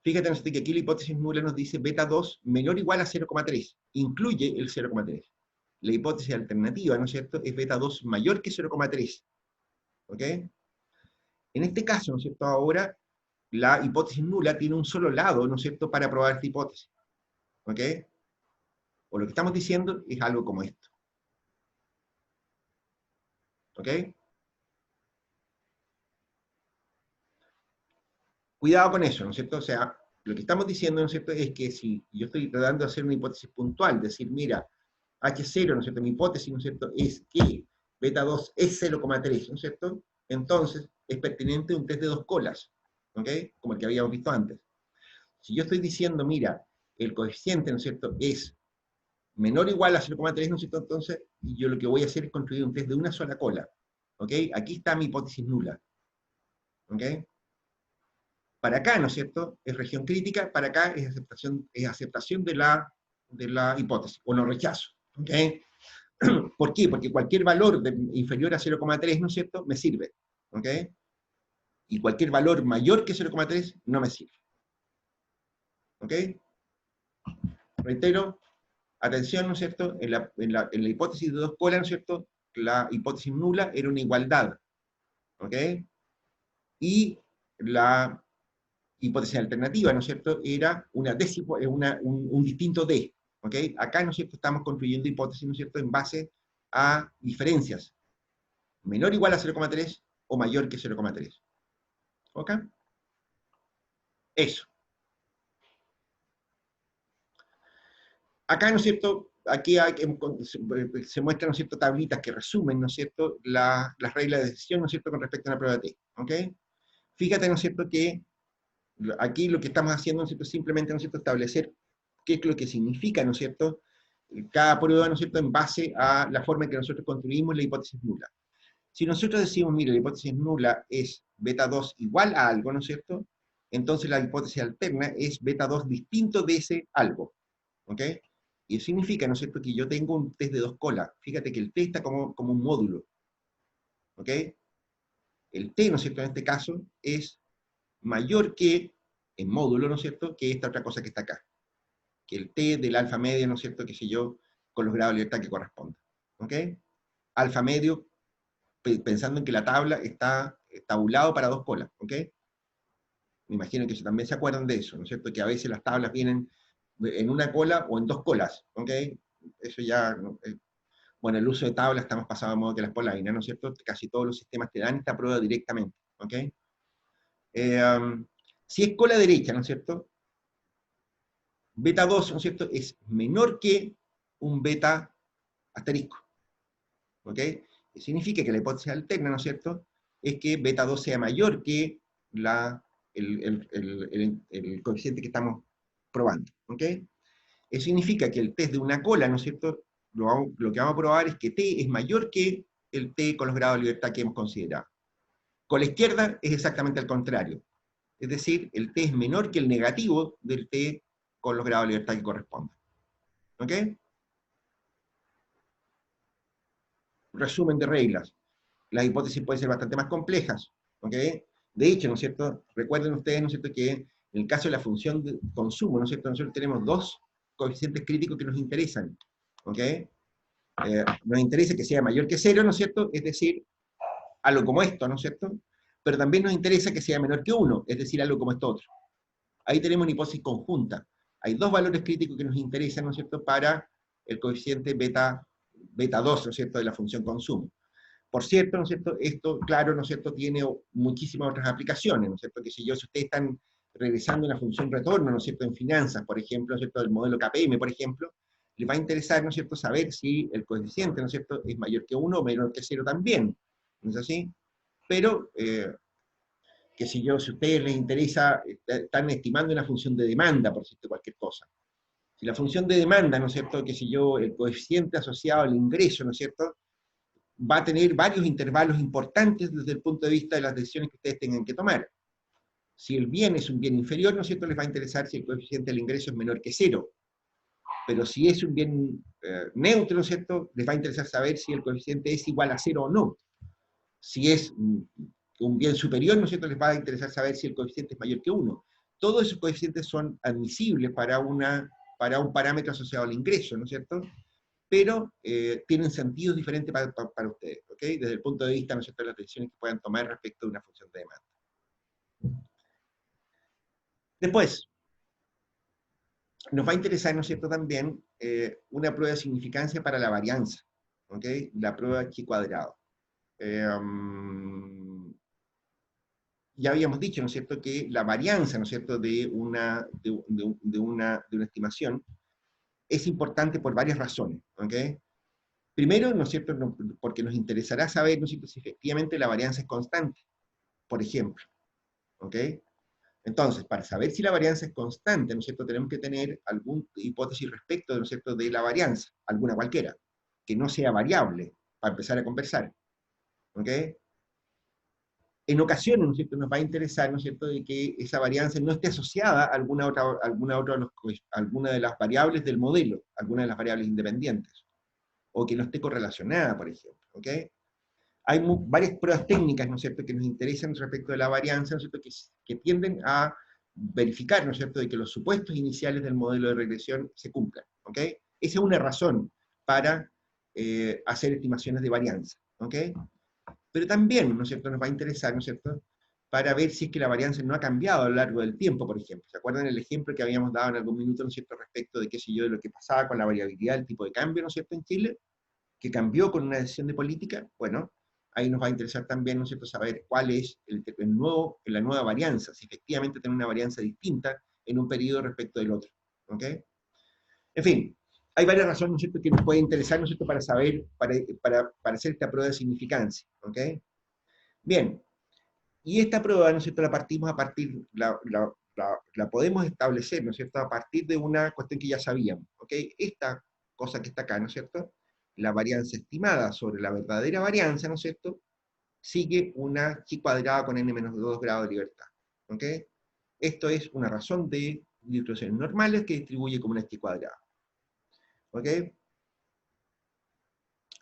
Fíjate, ¿no es cierto?, que aquí la hipótesis nula nos dice beta 2 menor o igual a 0,3. Incluye el 0,3. La hipótesis alternativa, ¿no es cierto?, es beta 2 mayor que 0,3. ¿Ok? En este caso, ¿no es cierto?, ahora la hipótesis nula tiene un solo lado, ¿no es cierto?, para probar esta hipótesis. ¿Ok? O lo que estamos diciendo es algo como esto. ¿Ok? Cuidado con eso, ¿no es cierto? O sea, lo que estamos diciendo, ¿no es cierto?, es que si yo estoy tratando de hacer una hipótesis puntual, decir, mira, H0, ¿no es cierto?, mi hipótesis, ¿no es cierto?, es que beta 2 es 0,3, ¿no es cierto? Entonces, es pertinente un test de dos colas, ¿ok? Como el que habíamos visto antes. Si yo estoy diciendo, mira, el coeficiente, ¿no es cierto?, es menor o igual a 0,3, ¿no es cierto? Entonces, yo lo que voy a hacer es construir un test de una sola cola, ¿ok? Aquí está mi hipótesis nula, ¿ok? Para acá, ¿no es cierto?, es región crítica, para acá es aceptación de la hipótesis, o no rechazo. ¿Ok? ¿Por qué? Porque cualquier valor inferior a 0,3, ¿no es cierto?, me sirve. ¿Ok? Y cualquier valor mayor que 0,3 no me sirve. ¿Ok? Reitero, atención, ¿no es cierto?, en la hipótesis de dos colas, ¿no es cierto?, la hipótesis nula era una igualdad. ¿Ok? Y la hipótesis alternativa, ¿no es cierto?, era un distinto D. ¿Ok? Acá, ¿no es cierto?, estamos construyendo hipótesis, ¿no es cierto?, en base a diferencias. Menor o igual a 0,3 o mayor que 0,3. ¿Ok? Eso. Acá, ¿no es cierto?, aquí se muestran, ¿no es cierto?, tablitas que resumen, ¿no es cierto?, las reglas de decisión, ¿no es cierto?, con respecto a una prueba de T. ¿Ok? Fíjate, ¿no es cierto?, que aquí lo que estamos haciendo, ¿no es cierto?, simplemente, ¿no es cierto?, establecer qué es lo que significa, ¿no es cierto?, cada prueba, ¿no es cierto?, en base a la forma en que nosotros construimos la hipótesis nula. Si nosotros decimos, mire, la hipótesis nula es beta 2 igual a algo, ¿no es cierto?, entonces la hipótesis alterna es beta 2 distinto de ese algo. ¿Ok? Y eso significa, ¿no es cierto?, que yo tengo un test de dos colas. Fíjate que el T está como un módulo. ¿Ok? El T, ¿no es cierto?, en este caso, es mayor que, en módulo, ¿no es cierto?, que esta otra cosa que está acá. Que el T del alfa medio, ¿no es cierto?, qué sé yo, con los grados de libertad que correspondan. ¿Ok? Alfa medio, pensando en que la tabla está tabulado para dos colas. ¿Ok? Me imagino que también se acuerdan de eso, ¿no es cierto?, que a veces las tablas vienen en una cola o en dos colas. ¿Ok? Eso ya... Bueno, el uso de tablas está más pasado de modo que las polainas, ¿no es cierto? Casi todos los sistemas te dan esta prueba directamente. ¿Ok? Si es cola derecha, ¿no es cierto?, beta 2, ¿no es cierto?, es menor que un beta asterisco. ¿Ok? Significa que la hipótesis alterna, ¿no es cierto?, es que beta 2 sea mayor que el coeficiente que estamos probando. ¿Ok? Eso significa que el test de una cola, ¿no es cierto?, lo que vamos a probar es que T es mayor que el T con los grados de libertad que hemos considerado. Con la izquierda es exactamente al contrario. Es decir, el T es menor que el negativo del T con los grados de libertad que corresponden. ¿Ok? Resumen de reglas. Las hipótesis pueden ser bastante más complejas. ¿Ok? De hecho, ¿no es cierto?, recuerden ustedes, ¿no es cierto?, que en el caso de la función de consumo, ¿no es cierto?, nosotros tenemos dos coeficientes críticos que nos interesan. ¿Ok? Nos interesa que sea mayor que cero, ¿no es cierto?, es decir, algo como esto, ¿no es cierto?, pero también nos interesa que sea menor que 1, es decir, algo como esto otro. Ahí tenemos una hipótesis conjunta. Hay dos valores críticos que nos interesan, ¿no es cierto?, para el coeficiente beta 2, ¿no es cierto?, de la función consumo. Por cierto, ¿no es cierto?, esto, claro, ¿no es cierto?, tiene muchísimas otras aplicaciones, ¿no es cierto?, que si ustedes están regresando una función retorno, ¿no es cierto?, en finanzas, por ejemplo, ¿no es cierto?, del modelo KPM, por ejemplo, les va a interesar, ¿no es cierto?, saber si el coeficiente, ¿no es cierto?, es mayor que 1 o menor que 0 también. ¿No es así? Pero, si a ustedes les interesa, están estimando una función de demanda, por decirte cualquier cosa. Si la función de demanda, ¿no es cierto?, el coeficiente asociado al ingreso, ¿no es cierto?, va a tener varios intervalos importantes desde el punto de vista de las decisiones que ustedes tengan que tomar. Si el bien es un bien inferior, ¿no es cierto?, les va a interesar si el coeficiente del ingreso es menor que 0. Pero si es un bien neutro, ¿no es cierto?, les va a interesar saber si el coeficiente es igual a 0 o no. Si es un bien superior, ¿no es cierto?, les va a interesar saber si el coeficiente es mayor que 1. Todos esos coeficientes son admisibles para un parámetro asociado al ingreso, ¿no es cierto?, pero tienen sentidos diferentes para ustedes, ¿ok? Desde el punto de vista, ¿no es cierto?, de las decisiones que puedan tomar respecto de una función de demanda. Después, nos va a interesar, ¿no es cierto?, también una prueba de significancia para la varianza, ¿ok? La prueba chi cuadrado. Ya habíamos dicho, ¿no es cierto?, que la varianza, ¿no es cierto?, de una estimación es importante por varias razones, ¿ok? Primero, ¿no es cierto?, porque nos interesará saber, ¿no es cierto?, si efectivamente la varianza es constante, por ejemplo, ¿ok? Entonces, para saber si la varianza es constante, ¿no es cierto?, tenemos que tener alguna hipótesis respecto, ¿no es cierto?, de la varianza, alguna cualquiera, que no sea variable, para empezar a conversar, ¿ok? En ocasiones, ¿no es cierto?, nos va a interesar, ¿no es cierto?, de que esa varianza no esté asociada a alguna de las variables del modelo, alguna de las variables independientes, o que no esté correlacionada, por ejemplo, ¿ok? Hay varias pruebas técnicas, ¿no es cierto?, que nos interesan respecto de la varianza, ¿no es cierto?, que tienden a verificar, ¿no es cierto?, de que los supuestos iniciales del modelo de regresión se cumplan, ¿ok? Esa es una razón para hacer estimaciones de varianza, ¿ok? Pero también, ¿no es cierto?, nos va a interesar, ¿no es cierto?, para ver si es que la varianza no ha cambiado a lo largo del tiempo, por ejemplo. ¿Se acuerdan el ejemplo que habíamos dado en algún minuto, ¿no es cierto?, respecto de qué sé yo, de lo que pasaba con la variabilidad del tipo de cambio, ¿no es cierto?, en Chile, que cambió con una decisión de política? Bueno, ahí nos va a interesar también, ¿no es cierto?, saber cuál es la nueva varianza, si efectivamente tiene una varianza distinta en un periodo respecto del otro, ¿ok? En fin, hay varias razones, ¿no es cierto?, que nos puede interesar, ¿no es cierto?, para saber, para hacer esta prueba de significancia, ¿ok? Bien, y esta prueba, ¿no es cierto?, la partimos a partir, la podemos establecer, ¿no es cierto?, a partir de una cuestión que ya sabíamos, ¿ok? Esta cosa que está acá, ¿no es cierto?, la varianza estimada sobre la verdadera varianza, ¿no es cierto?, sigue una chi cuadrada con n-2 grados de libertad, ¿ok? Esto es una razón de distribuciones normales que distribuye como una chi cuadrada, ¿ok?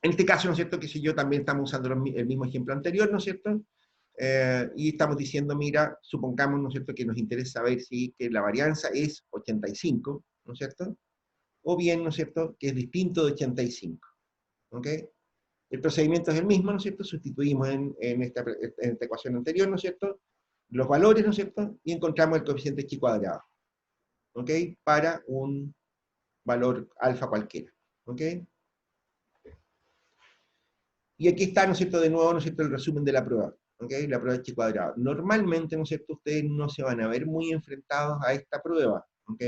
En este caso, ¿no es cierto?, que si yo también estamos usando el mismo ejemplo anterior, ¿no es cierto?, y estamos diciendo, mira, supongamos, ¿no es cierto?, que nos interesa saber si que la varianza es 85, ¿no es cierto?, o bien, ¿no es cierto?, que es distinto de 85, ¿ok? El procedimiento es el mismo, ¿no es cierto?, sustituimos en esta ecuación anterior, ¿no es cierto?, los valores, ¿no es cierto?, y encontramos el coeficiente chi cuadrado, ¿ok?, para un valor alfa cualquiera, ¿ok? Y aquí está, ¿no es cierto?, de nuevo, ¿no es cierto?, el resumen de la prueba, ¿ok? La prueba de chi cuadrado. Normalmente, ¿no es cierto?, ustedes no se van a ver muy enfrentados a esta prueba, ¿ok?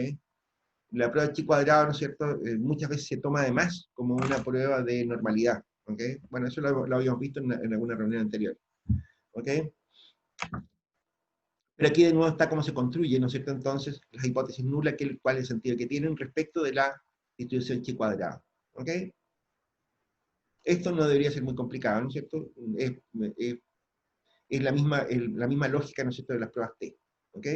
La prueba de chi cuadrado, ¿no es cierto?, muchas veces se toma además como una prueba de normalidad, ¿ok? Bueno, eso lo habíamos visto en alguna reunión anterior, ¿ok? Pero aquí de nuevo está cómo se construye, ¿no es cierto?, entonces, las hipótesis nulas, cuál es el sentido que tienen respecto de la distribución chi cuadrado, ¿ok? Esto no debería ser muy complicado, ¿no es cierto? Es la misma lógica, ¿no es cierto?, de las pruebas T, ¿ok?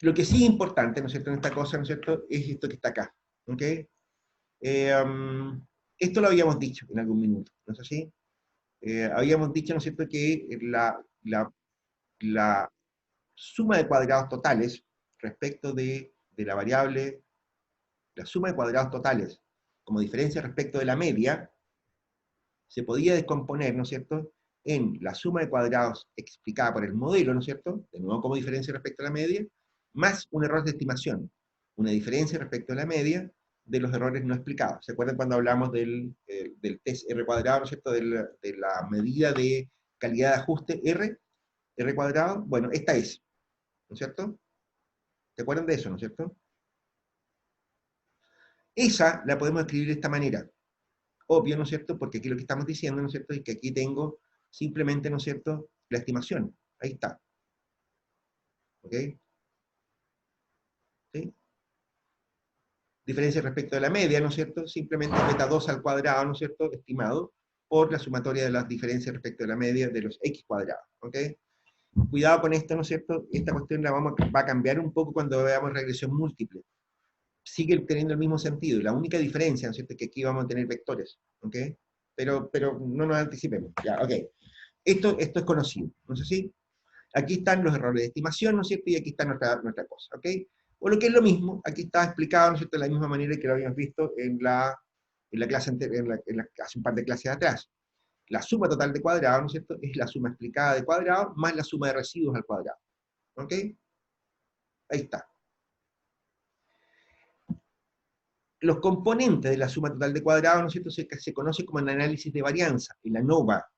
Lo que sí es importante, ¿no es cierto?, en esta cosa, ¿no es cierto?, es esto que está acá, ¿ok? Esto lo habíamos dicho en algún minuto, ¿no es así? Habíamos dicho, ¿no es cierto?, que la suma de cuadrados totales respecto de la variable, la suma de cuadrados totales como diferencia respecto de la media, se podía descomponer, ¿no es cierto?, en la suma de cuadrados explicada por el modelo, ¿no es cierto?, de nuevo como diferencia respecto a la media, más un error de estimación, una diferencia respecto a la media de los errores no explicados. ¿Se acuerdan cuando hablamos del test R cuadrado, ¿no es cierto?, de la medida de calidad de ajuste R cuadrado? Bueno, esta es, ¿no es cierto? ¿Se acuerdan de eso, no es cierto? Esa la podemos escribir de esta manera. Obvio, ¿no es cierto? Porque aquí lo que estamos diciendo, ¿no es cierto?, es que aquí tengo simplemente, ¿no es cierto?, la estimación. Ahí está. ¿Ok? ¿Sí? Diferencia respecto de la media, ¿no es cierto? Simplemente beta 2 al cuadrado, ¿no es cierto?, estimado por la sumatoria de las diferencias respecto de la media de los x cuadrados. ¿Ok? cuidado con esto, ¿no es cierto? Esta cuestión va a cambiar un poco cuando veamos regresión múltiple. Sigue teniendo el mismo sentido, la única diferencia, ¿no es cierto?, es que aquí vamos a tener vectores, ¿ok? Pero no nos anticipemos, ya, ok. Esto es conocido, ¿no es así? Aquí están los errores de estimación, ¿no es cierto? Y aquí está nuestra cosa, ¿ok? O lo que es lo mismo, aquí está explicado, ¿no es cierto?, de la misma manera que lo habíamos visto en la clase hace un par de clases atrás. La suma total de cuadrados, ¿no es cierto?, es la suma explicada de cuadrados más la suma de residuos al cuadrado, ¿ok? Ahí está. Los componentes de la suma total de cuadrados, ¿no es cierto?, se conoce como el análisis de varianza, el ANOVA,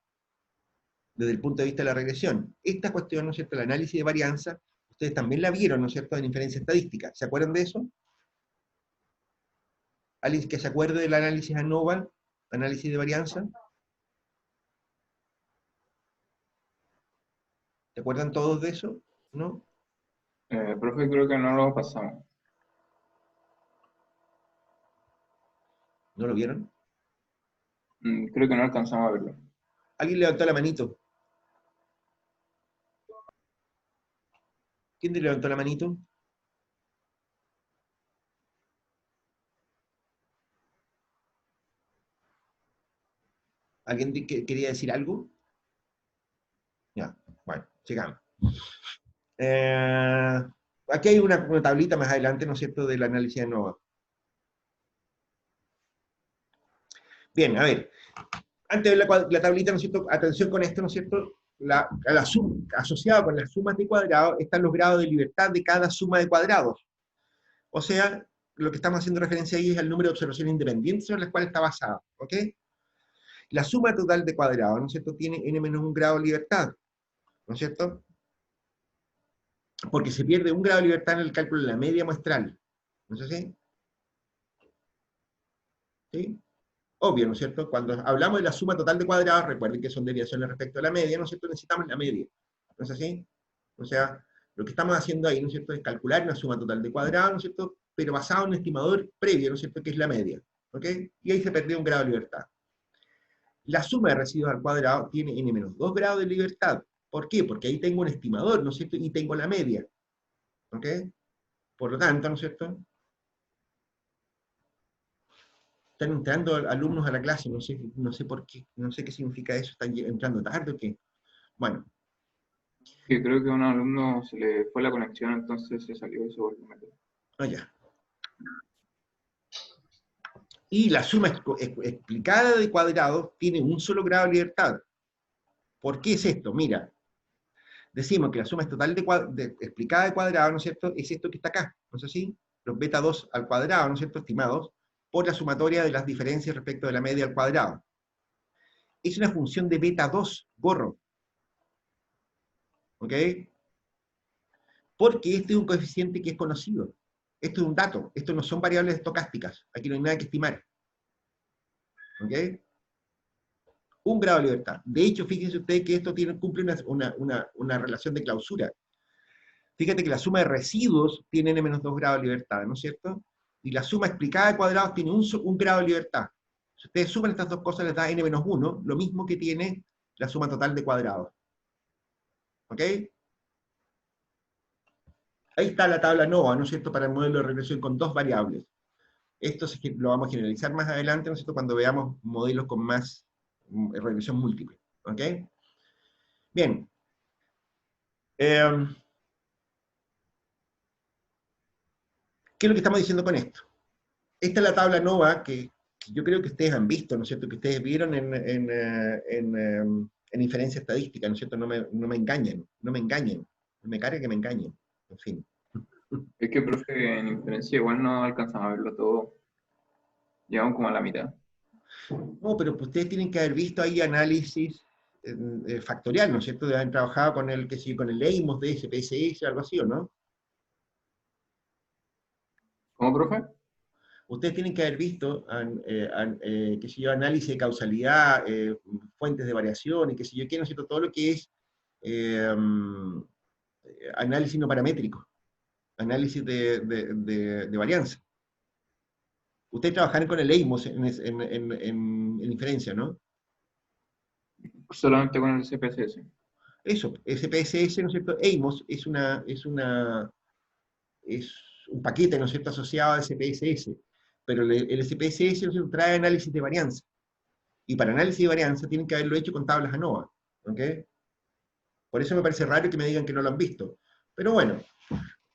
desde el punto de vista de la regresión. Esta cuestión, ¿no es cierto?, el análisis de varianza, ustedes también la vieron, ¿no es cierto?, en inferencia estadística. ¿Se acuerdan de eso? ¿Alguien que se acuerde del análisis ANOVA, análisis de varianza? ¿Se acuerdan todos de eso? ¿No? Profe, creo que no lo pasamos. ¿No lo vieron? Creo que no alcanzamos a verlo. ¿Alguien levantó la manito? ¿Quién te levantó la manito? ¿Alguien quería decir algo? Ya, bueno, sigamos. Aquí hay una tablita más adelante, ¿no es cierto?, del análisis de ANOVA. Bien, a ver, antes de la tablita, ¿no es cierto?, atención con esto, ¿no es cierto?, asociado con las sumas de cuadrados están los grados de libertad de cada suma de cuadrados. O sea, lo que estamos haciendo referencia ahí es al número de observaciones independientes sobre las cuales está basada, ¿ok? La suma total de cuadrados, ¿no es cierto?, tiene n-1 grado de libertad, ¿no es cierto? Porque se pierde un grado de libertad en el cálculo de la media muestral, ¿no es así? ¿Sí? Obvio, ¿no es cierto? Cuando hablamos de la suma total de cuadrados, recuerden que son desviaciones respecto a la media, ¿no es cierto? Necesitamos la media, ¿no es así? O sea, lo que estamos haciendo ahí, ¿no es cierto?, es calcular una suma total de cuadrados, ¿no es cierto?, pero basado en un estimador previo, ¿no es cierto?, que es la media, ¿ok? Y ahí se perdió un grado de libertad. La suma de residuos al cuadrado tiene n-2 grados de libertad. ¿Por qué? Porque ahí tengo un estimador, ¿no es cierto?, y tengo la media, ¿ok? Por lo tanto, ¿no es cierto?, están entrando alumnos a la clase, no sé por qué, no sé qué significa eso, están entrando tarde o qué. Bueno, Que creo que a un alumno se le fue la conexión, entonces se salió y se volvió a meter. allá. Y la suma explicada de cuadrados tiene un solo grado de libertad. ¿Por qué es esto? Mira, decimos que la suma total explicada de cuadrados, ¿no es cierto?, es esto que está acá, ¿no es así? Los beta 2 al cuadrado, ¿no es cierto?, estimados, por la sumatoria de las diferencias respecto de la media al cuadrado. Es una función de beta 2, gorro. ¿Ok? Porque este es un coeficiente que es conocido. Esto es un dato, esto no son variables estocásticas, aquí no hay nada que estimar. ¿Ok? Un grado de libertad. De hecho, fíjense ustedes que esto cumple una relación de clausura. Fíjate que la suma de residuos tiene n-2 grados de libertad, ¿no es cierto? Y la suma explicada de cuadrados tiene un grado de libertad. Si ustedes suman estas dos cosas les da n-1, lo mismo que tiene la suma total de cuadrados. ¿Ok? Ahí está la tabla NOVA, ¿no es cierto?, para el modelo de regresión con dos variables. Esto lo vamos a generalizar más adelante, ¿no es cierto?, cuando veamos modelos con más regresión múltiple. ¿Ok? Bien. ¿Qué es lo que estamos diciendo con esto? Esta es la tabla NOVA que yo creo que ustedes han visto, ¿no es cierto?, que ustedes vieron en inferencia estadística, ¿no es cierto? No me engañen, no me cargue que me engañen, en fin. Es que, profe, en inferencia igual no alcanzamos a verlo todo. Llegamos como a la mitad. No, pero pues ustedes tienen que haber visto ahí análisis factorial, ¿no es cierto? De haber trabajado con el, qué sé yo, con el EIMOS de SPSS, algo así, ¿o no? ¿Cómo, profe? Ustedes tienen que haber visto, qué sé yo, análisis de causalidad, fuentes de variación, y qué sé yo, qué, ¿no es cierto? Todo lo que es análisis no paramétrico, análisis de varianza. Ustedes trabajan con el EIMOS en inferencia, ¿no? Solamente con el CPSS. Eso, SPSS, ¿no es cierto? EIMOS es un paquete, ¿no es cierto?, asociado a SPSS, pero el SPSS, ¿no es cierto?, trae análisis de varianza, y para análisis de varianza tienen que haberlo hecho con tablas ANOVA, ¿ok? Por eso me parece raro que me digan que no lo han visto. Pero bueno,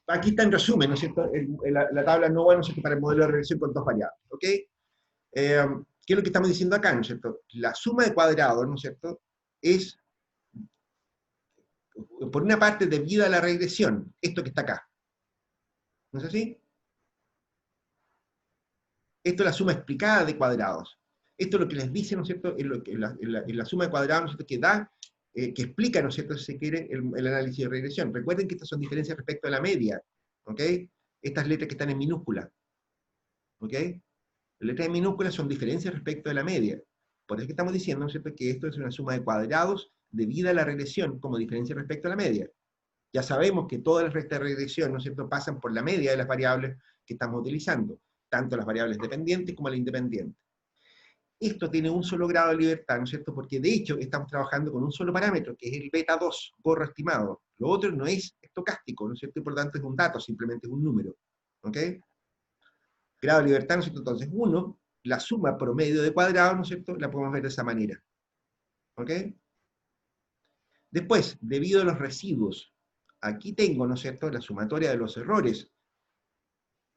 aquí está en resumen, ¿no es cierto?, la tabla ANOVA, ¿no es cierto?, para el modelo de regresión con dos variables, ¿ok? ¿Qué es lo que estamos diciendo acá, ¿no es cierto? La suma de cuadrados, ¿no es cierto?, es, por una parte, debida a la regresión, esto que está acá. ¿No es así? Esto es la suma explicada de cuadrados. Esto es lo que les dice, ¿no es cierto?, en la suma de cuadrados, ¿no es cierto?, que da, que explica, ¿no es cierto?, si se quiere, el análisis de regresión. Recuerden que estas son diferencias respecto a la media, ¿ok? Estas letras que están en minúscula, ¿ok? Las letras en minúsculas son diferencias respecto de la media. Por eso que estamos diciendo, ¿no es cierto?, que esto es una suma de cuadrados debida a la regresión como diferencia respecto a la media. Ya sabemos que todas las rectas de regresión, ¿no es cierto?, pasan por la media de las variables que estamos utilizando, tanto las variables dependientes como las independientes. Esto tiene un solo grado de libertad, ¿no es cierto?, porque de hecho estamos trabajando con un solo parámetro, que es el beta 2, gorro estimado. Lo otro no es estocástico, ¿no es cierto?, y por lo tanto es un dato, simplemente es un número. ¿Ok? Grado de libertad, ¿no es cierto? Entonces, 1, la suma promedio de cuadrados, ¿no es cierto?, la podemos ver de esa manera. ¿Ok? Después, debido a los residuos, aquí tengo, ¿no es cierto?, la sumatoria de los errores,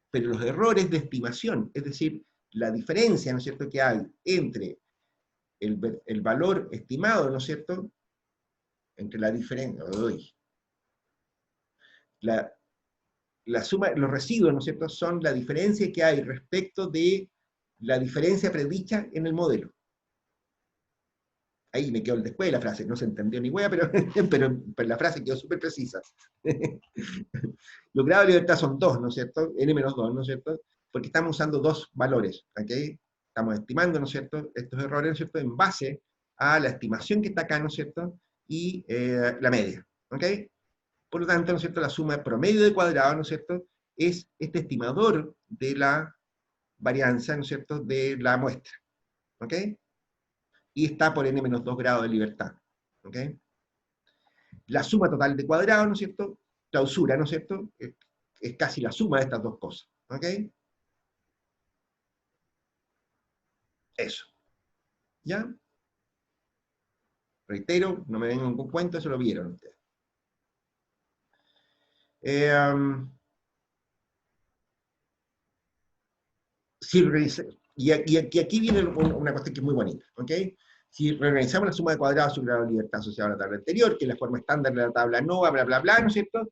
pero los errores de estimación, es decir, la diferencia, ¿no es cierto?, que hay entre el valor estimado, ¿no es cierto?, entre la diferencia, la, la suma, los residuos, ¿no es cierto?, son la diferencia que hay respecto de la diferencia predicha en el modelo. Ahí me quedó el después de la frase, no se entendió ni hueá, pero la frase quedó súper precisa. Los grados de libertad son 2, ¿no es cierto? N-2, ¿no es cierto? Porque estamos usando dos valores, ¿ok? Estamos estimando, ¿no es cierto?, estos errores, ¿no es cierto?, en base a la estimación que está acá, ¿no es cierto?, y la media, ¿ok? Por lo tanto, ¿no es cierto?, la suma promedio de cuadrados, ¿no es cierto?, es este estimador de la varianza, ¿no es cierto?, de la muestra, ¿ok? Y está por n-2 grados de libertad, ¿ok? La suma total de cuadrados, ¿no es cierto?, clausura, ¿no es cierto?, es casi la suma de estas dos cosas, ¿ok? Eso, ¿ya? Reitero, no me vengan con cuento, eso lo vieron ustedes. Si y aquí viene una cuestión que es muy bonita, ¿ok? Si reorganizamos la suma de cuadrados sobre la libertad asociada a la tabla anterior, que es la forma estándar de la tabla NOVA, bla, bla, bla, ¿no es cierto?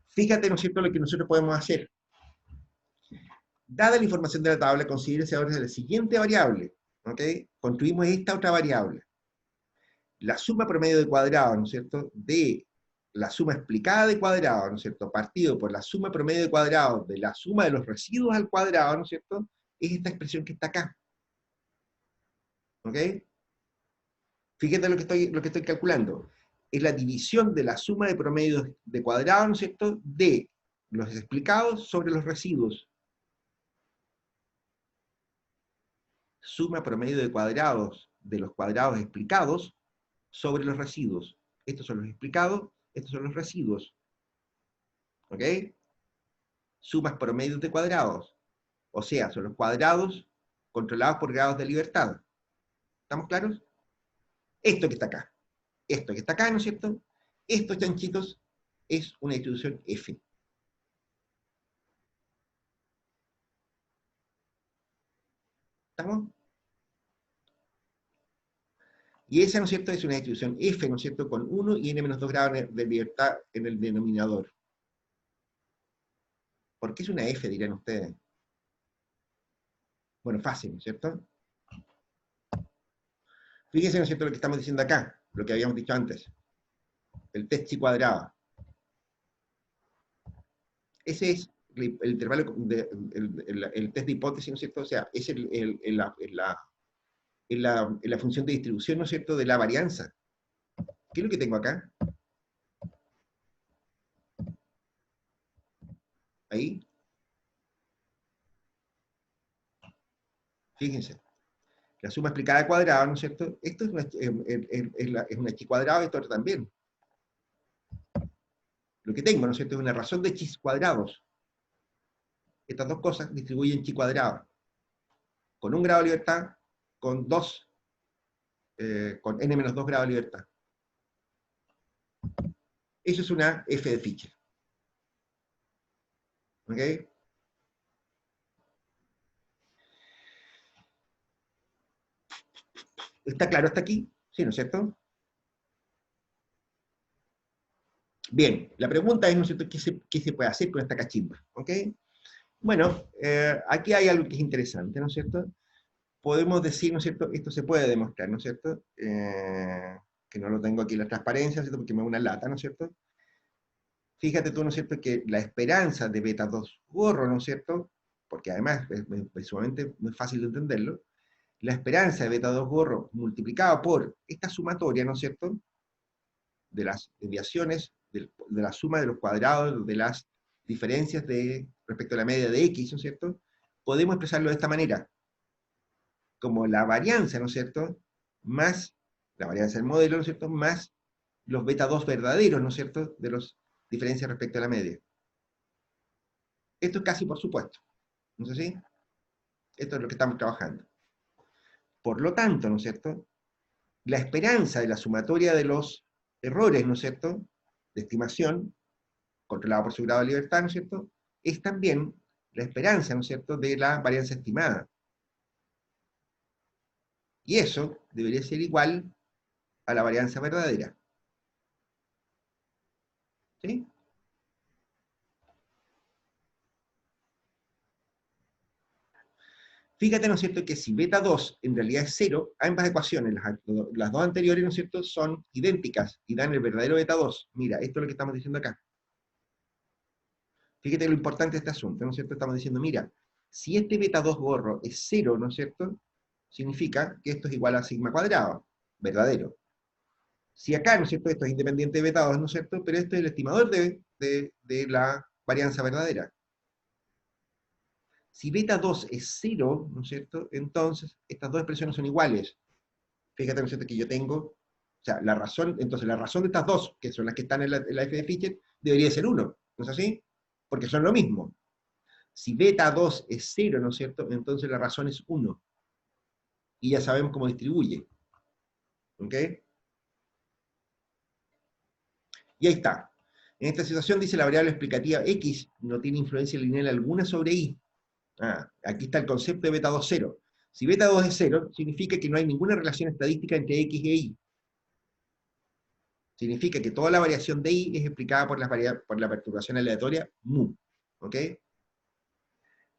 Fíjate, ¿no es cierto?, lo que nosotros podemos hacer. Dada la información de la tabla, considérese ahora la siguiente variable, ¿ok? Construimos esta otra variable. La suma promedio de cuadrados, ¿no es cierto?, de la suma explicada de cuadrados, ¿no es cierto?, partido por la suma promedio de cuadrados de la suma de los residuos al cuadrado, ¿no es cierto?, es esta expresión que está acá. ¿Ok? Fíjate lo que estoy calculando. Es la división de la suma de promedios de cuadrados, ¿no es cierto?, de los explicados sobre los residuos. Suma promedio de cuadrados de los cuadrados explicados sobre los residuos. Estos son los explicados, estos son los residuos. ¿Ok? Sumas promedios de cuadrados. O sea, son los cuadrados controlados por grados de libertad. ¿Estamos claros? Esto que está acá. Esto que está acá, ¿no es cierto? Esto, chanchitos, es una distribución F. ¿Estamos? Y esa, ¿no es cierto?, es una distribución F, ¿no es cierto?, con 1 y n-2 grados de libertad en el denominador. ¿Por qué es una F, dirán ustedes? Bueno, fácil, ¿no es cierto? Fíjense, ¿no es cierto?, lo que estamos diciendo acá, lo que habíamos dicho antes. El test chi cuadrado. Ese es el intervalo, el test de hipótesis, ¿no es cierto? O sea, es la función de distribución, ¿no es cierto?, de la varianza. ¿Qué es lo que tengo acá? Ahí. Fíjense. La suma explicada de cuadrado, ¿no es cierto? Esto es una chi cuadrado, esto también. lo que tengo, ¿no es cierto?, es una razón de x cuadrados. Estas dos cosas distribuyen chi cuadrado, con 1 grado de libertad, con con n-2 grados de libertad. Eso es una f de Fischer. ¿Ok? ¿Está claro hasta aquí? ¿Sí, no es cierto? Bien, la pregunta es, ¿no es cierto?, ¿qué se puede hacer con esta cachimba? ¿Ok? Bueno, aquí hay algo que es interesante, ¿no es cierto? Podemos decir, ¿no es cierto?, esto se puede demostrar, ¿no es cierto? Que no lo tengo aquí en la transparencia, ¿no es cierto?, porque me da una lata, ¿no es cierto? Fíjate tú, ¿no es cierto?, que la esperanza de beta 2 gorro, ¿no es cierto?, porque además es sumamente muy fácil de entenderlo, la esperanza de beta 2 gorro multiplicada por esta sumatoria, ¿no es cierto?, de las desviaciones, de la suma de los cuadrados, de las diferencias respecto a la media de x, ¿no es cierto?, podemos expresarlo de esta manera, como la varianza, ¿no es cierto?, más la varianza del modelo, ¿no es cierto?, más los beta 2 verdaderos, ¿no es cierto?, de las diferencias respecto a la media. Esto es casi por supuesto, ¿no es así? Esto es lo que estamos trabajando. Por lo tanto, ¿no es cierto?, la esperanza de la sumatoria de los errores, ¿no es cierto?, de estimación, controlado por su grado de libertad, ¿no es cierto?, es también la esperanza, ¿no es cierto?, de la varianza estimada. Y eso debería ser igual a la varianza verdadera. ¿Sí? Fíjate, ¿no es cierto?, que si beta 2 en realidad es 0, ambas ecuaciones, las dos anteriores, ¿no es cierto?, son idénticas y dan el verdadero beta 2. Mira, esto es lo que estamos diciendo acá. Fíjate lo importante de este asunto, ¿no es cierto? Estamos diciendo, mira, si este beta 2 gorro es 0, ¿no es cierto?, significa que esto es igual a sigma cuadrado, verdadero. Si acá, ¿no es cierto?, esto es independiente de beta 2, ¿no es cierto?, pero este es el estimador de la varianza verdadera. Si beta 2 es 0, ¿no es cierto?, entonces estas dos expresiones son iguales. Fíjate, ¿no es cierto?, que yo tengo, o sea, entonces la razón de estas dos, que son las que están en la f de Fischer, debería ser 1, ¿no es así? Porque son lo mismo. Si beta 2 es 0, ¿no es cierto?, entonces la razón es 1. Y ya sabemos cómo distribuye. ¿Ok? Y ahí está. En esta situación dice la variable explicativa x no tiene influencia lineal alguna sobre y. Aquí está el concepto de beta 2 0. Si beta 2 es 0, significa que no hay ninguna relación estadística entre x e y. Significa que toda la variación de y es explicada por la perturbación aleatoria mu. ¿Ok?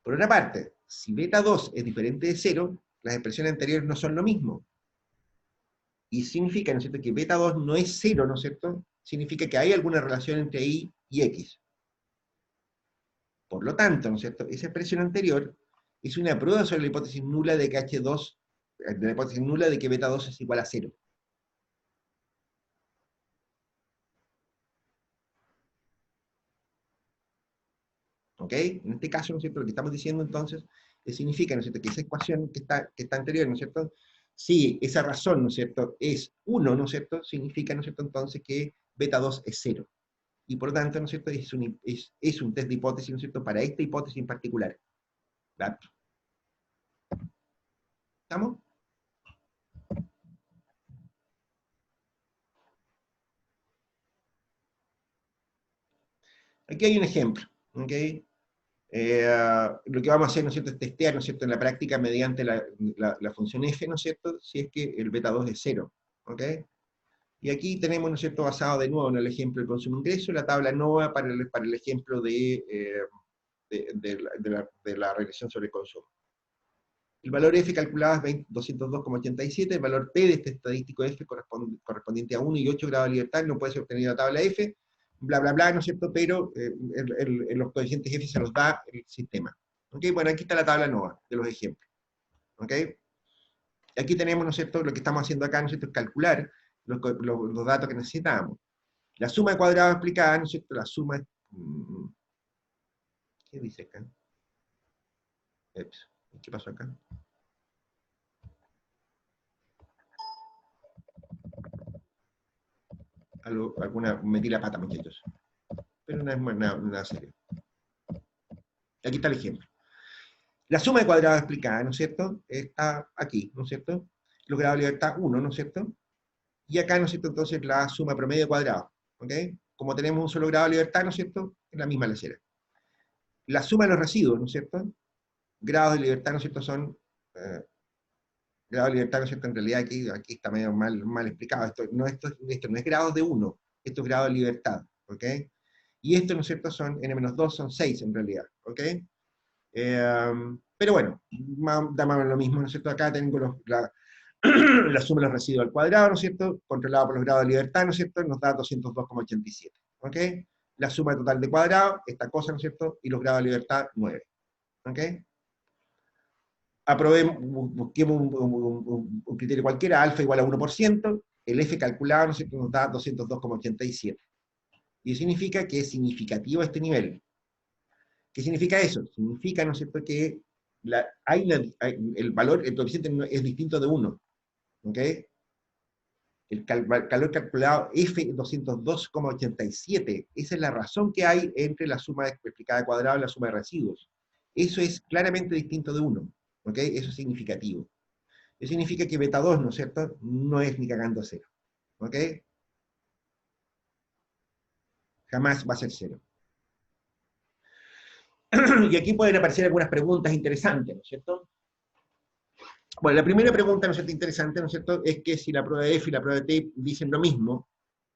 Por otra parte, si beta 2 es diferente de 0, las expresiones anteriores no son lo mismo. Y significa, ¿no es cierto?, que beta 2 no es 0, ¿no es cierto? Significa que hay alguna relación entre y x. Por lo tanto, ¿no es cierto?, esa expresión anterior es una prueba sobre la hipótesis nula de que H2, de la hipótesis nula de que beta 2 es igual a 0. ¿Ok? En este caso, ¿no es cierto?, lo que estamos diciendo entonces, significa, ¿no es cierto?, que esa ecuación que está anterior, ¿no es cierto?, si esa razón, ¿no es cierto?, es 1, ¿no es cierto?, significa, ¿no es cierto?, entonces que beta 2 es 0. Y por lo tanto, ¿no es cierto?, es un test de hipótesis, ¿no es cierto?, para esta hipótesis en particular. ¿Va? ¿Estamos? Aquí hay un ejemplo, ¿ok? Lo que vamos a hacer, ¿no es cierto?, es testear, ¿no es cierto?, en la práctica mediante la función f, ¿no es cierto?, si es que el beta 2 es 0, ¿ok? Y aquí tenemos, ¿no es cierto?, basado de nuevo en el ejemplo del consumo-ingreso, la tabla NOVA para el ejemplo de la regresión sobre el consumo. El valor f calculado es 202,87, el valor p de este estadístico f correspondiente a 1 y 8 grados de libertad no puede ser obtenido en la tabla f, bla, bla, bla, ¿no es cierto?, pero los coeficientes f se los da el sistema. ¿Ok? Bueno, aquí está la tabla NOVA de los ejemplos. ¿Ok? Aquí tenemos, ¿no es cierto?, lo que estamos haciendo acá, ¿no es cierto?, es calcular los datos que necesitamos. La suma de cuadrados explicada, ¿no es cierto?, la suma... ¿Qué dice acá? ¿Qué pasó acá? Metí la pata, muchachos. pero no es nada serio. Aquí está el ejemplo. La suma de cuadrados explicada, ¿no es cierto? Está aquí, ¿no es cierto? Los grados de libertad 1, ¿no es cierto? Y acá, ¿no es cierto? Entonces la suma promedio de cuadrados, ¿ok? Como tenemos un solo grado de libertad, ¿no es cierto? Es la misma lechera. La suma de los residuos, ¿no es cierto? Grados de libertad, ¿no es cierto? Son grados de libertad, ¿no es cierto? En realidad aquí está medio mal explicado. Esto no es grados de 1, esto es grado de libertad, ¿ok? Y esto, ¿no es cierto? Son n-2, son 6 en realidad, ¿ok? Pero bueno, da más o menos lo mismo, ¿no es cierto? Acá tengo la suma de los residuos al cuadrado, ¿no es cierto? Controlado por los grados de libertad, ¿no es cierto? Nos da 202,87, ¿ok? La suma total de cuadrado, esta cosa, ¿no es cierto? Y los grados de libertad, 9, ¿ok? Busquemos un criterio cualquiera, alfa igual a 1%, el F calculado, ¿no es cierto? Nos da 202,87. Y significa que es significativo este nivel. ¿Qué significa eso? Significa, ¿no es cierto?, que el valor, el coeficiente es distinto de 1, ¿ok? El calor calculado F202,87, esa es la razón que hay entre la suma explicada de cuadrado y la suma de residuos. Eso es claramente distinto de 1, ¿ok? Eso es significativo. Eso significa que beta 2, ¿no es cierto?, no es ni cagando 0, ¿ok? Jamás va a ser 0. Y aquí pueden aparecer algunas preguntas interesantes, ¿no es cierto? Bueno, la primera pregunta, ¿no es cierto?, interesante, ¿no es cierto?, es que si la prueba de F y la prueba de T dicen lo mismo,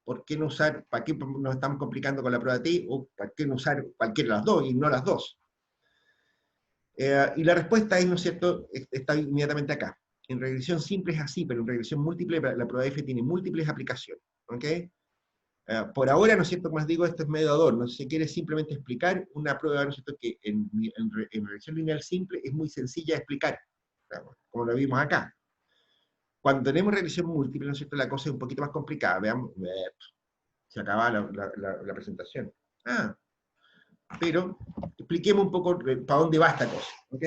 ¿por qué no usar, para qué nos estamos complicando con la prueba de T, o para qué no usar cualquiera de las dos, y no las dos? Y la respuesta es, ¿no es cierto?, está inmediatamente acá. En regresión simple es así, pero en regresión múltiple la prueba de F tiene múltiples aplicaciones, ¿ok? Por ahora, ¿no es cierto?, como les digo, esto es medio adorno, se quiere simplemente explicar una prueba, ¿no es cierto?, que en regresión lineal simple es muy sencilla de explicar, como lo vimos acá. Cuando tenemos regresión múltiple, ¿no es cierto?, la cosa es un poquito más complicada. Veamos, se acaba la presentación. Pero expliquemos un poco para dónde va esta cosa, ¿ok?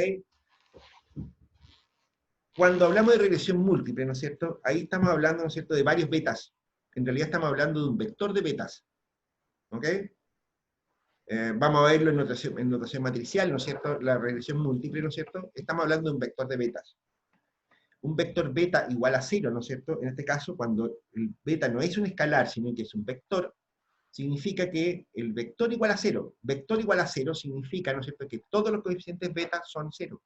Cuando hablamos de regresión múltiple, ¿no es cierto?, ahí estamos hablando, ¿no es cierto?, de varios betas. En realidad estamos hablando de un vector de betas, ¿ok? Vamos a verlo en notación matricial, ¿no es cierto?, la regresión múltiple, ¿no es cierto?, estamos hablando de un vector de betas. Un vector beta igual a 0, ¿no es cierto? En este caso, cuando el beta no es un escalar, sino que es un vector, significa que el vector igual a 0. Vector igual a 0 significa, ¿no es cierto?, que todos los coeficientes beta son 0.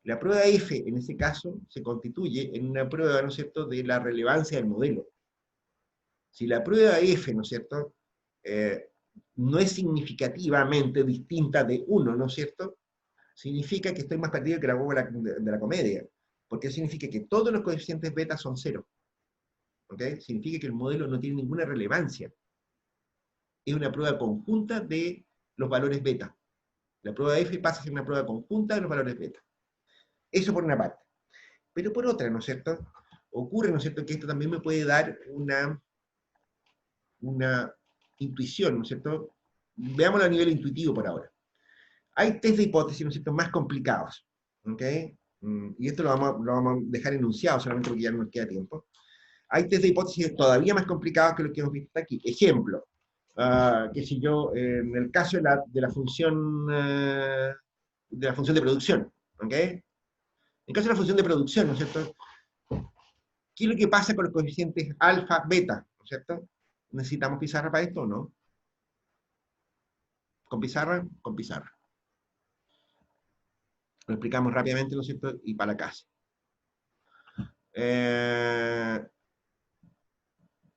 La prueba F, en ese caso, se constituye en una prueba, ¿no es cierto?, de la relevancia del modelo. Si la prueba F, ¿no es cierto?, no es significativamente distinta de 1, ¿no es cierto?, significa que estoy más perdido que la huevo de la comedia, porque significa que todos los coeficientes beta son 0. ¿Ok? Significa que el modelo no tiene ninguna relevancia. Es una prueba conjunta de los valores beta. La prueba F pasa a ser una prueba conjunta de los valores beta. Eso por una parte. Pero por otra, ¿no es cierto?, ocurre, ¿no es cierto?, que esto también me puede dar una intuición, ¿no es cierto? Veámoslo a nivel intuitivo por ahora. Hay test de hipótesis, ¿no es cierto?, más complicados, ¿ok? Y esto lo vamos a dejar enunciado solamente porque ya no nos queda tiempo. Hay test de hipótesis todavía más complicados que los que hemos visto aquí. Ejemplo, que si yo, en el caso de la función de producción, ¿ok? En el caso de la función de producción, ¿no es cierto?, ¿qué es lo que pasa con los coeficientes alfa, beta? ¿No es cierto? ¿Necesitamos pizarra para esto o no? ¿Con pizarra? Con pizarra. Lo explicamos rápidamente, ¿no es cierto?, y para la casa.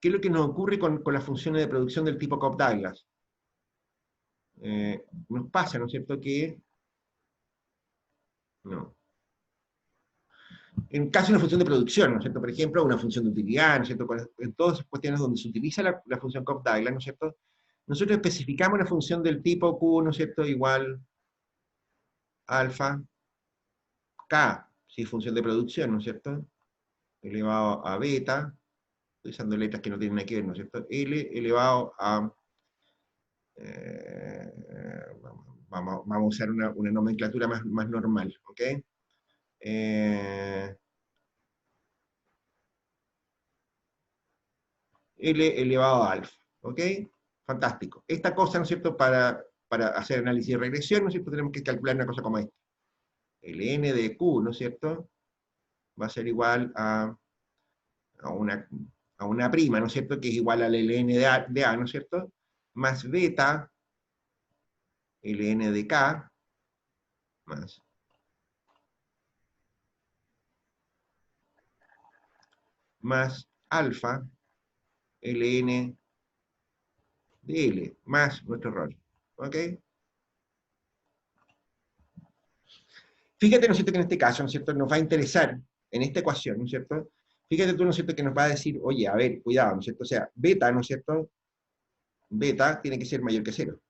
¿Qué es lo que nos ocurre con las funciones de producción del tipo Cobb-Douglas? Nos pasa, ¿no es cierto?, que no. En caso de una función de producción, ¿no es cierto?, por ejemplo, una función de utilidad, ¿no es cierto?, en todas esas cuestiones donde se utiliza la función Cobb-Douglas, ¿no es cierto?, nosotros especificamos una función del tipo Q, ¿no es cierto?, igual alfa K, si es función de producción, ¿no es cierto?, elevado a beta, usando letras que no tienen nada que ver, ¿no es cierto?, L elevado a... vamos a usar una nomenclatura más normal, ¿ok? L elevado a alfa, ¿ok? fantástico. Esta cosa, ¿no es cierto?, para hacer análisis de regresión, ¿no es cierto?, tenemos que calcular una cosa como esta. El n de q, ¿no es cierto?, va a ser igual a una prima, ¿no es cierto?, que es igual al ln de A, ¿no es cierto?, más beta, ln de k, más alfa, ln de L, más nuestro rol. ¿Ok? Fíjate, ¿no es cierto?, que en este caso, ¿no es cierto?, nos va a interesar, en esta ecuación, ¿no es cierto?, fíjate tú, ¿no es cierto?, que nos va a decir, oye, a ver, cuidado, ¿no es cierto?, o sea, beta, ¿no es cierto?, beta tiene que ser mayor que cero,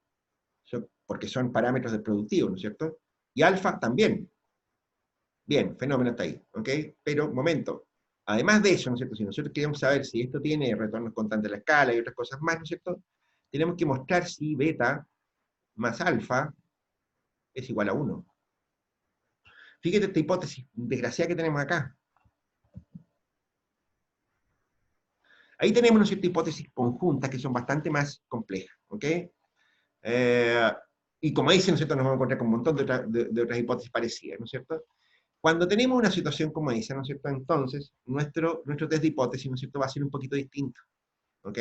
porque son parámetros de productivo, ¿no es cierto?, y alfa también. Bien, fenómeno está ahí, ¿ok? Pero, momento, además de eso, ¿no es cierto?, si nosotros queremos saber si esto tiene retornos constantes de la escala y otras cosas más, ¿no es cierto?, tenemos que mostrar si beta más alfa es igual a 1. Fíjate esta hipótesis desgraciada que tenemos acá. Ahí tenemos una cierta hipótesis conjuntas que son bastante más complejas, ¿ok? Y como dicen, ¿no es cierto?, nos vamos a encontrar con un montón de otras hipótesis parecidas, ¿no es cierto? Cuando tenemos una situación como esa, ¿no es cierto?, entonces nuestro test de hipótesis, ¿no es cierto?, va a ser un poquito distinto, ¿ok?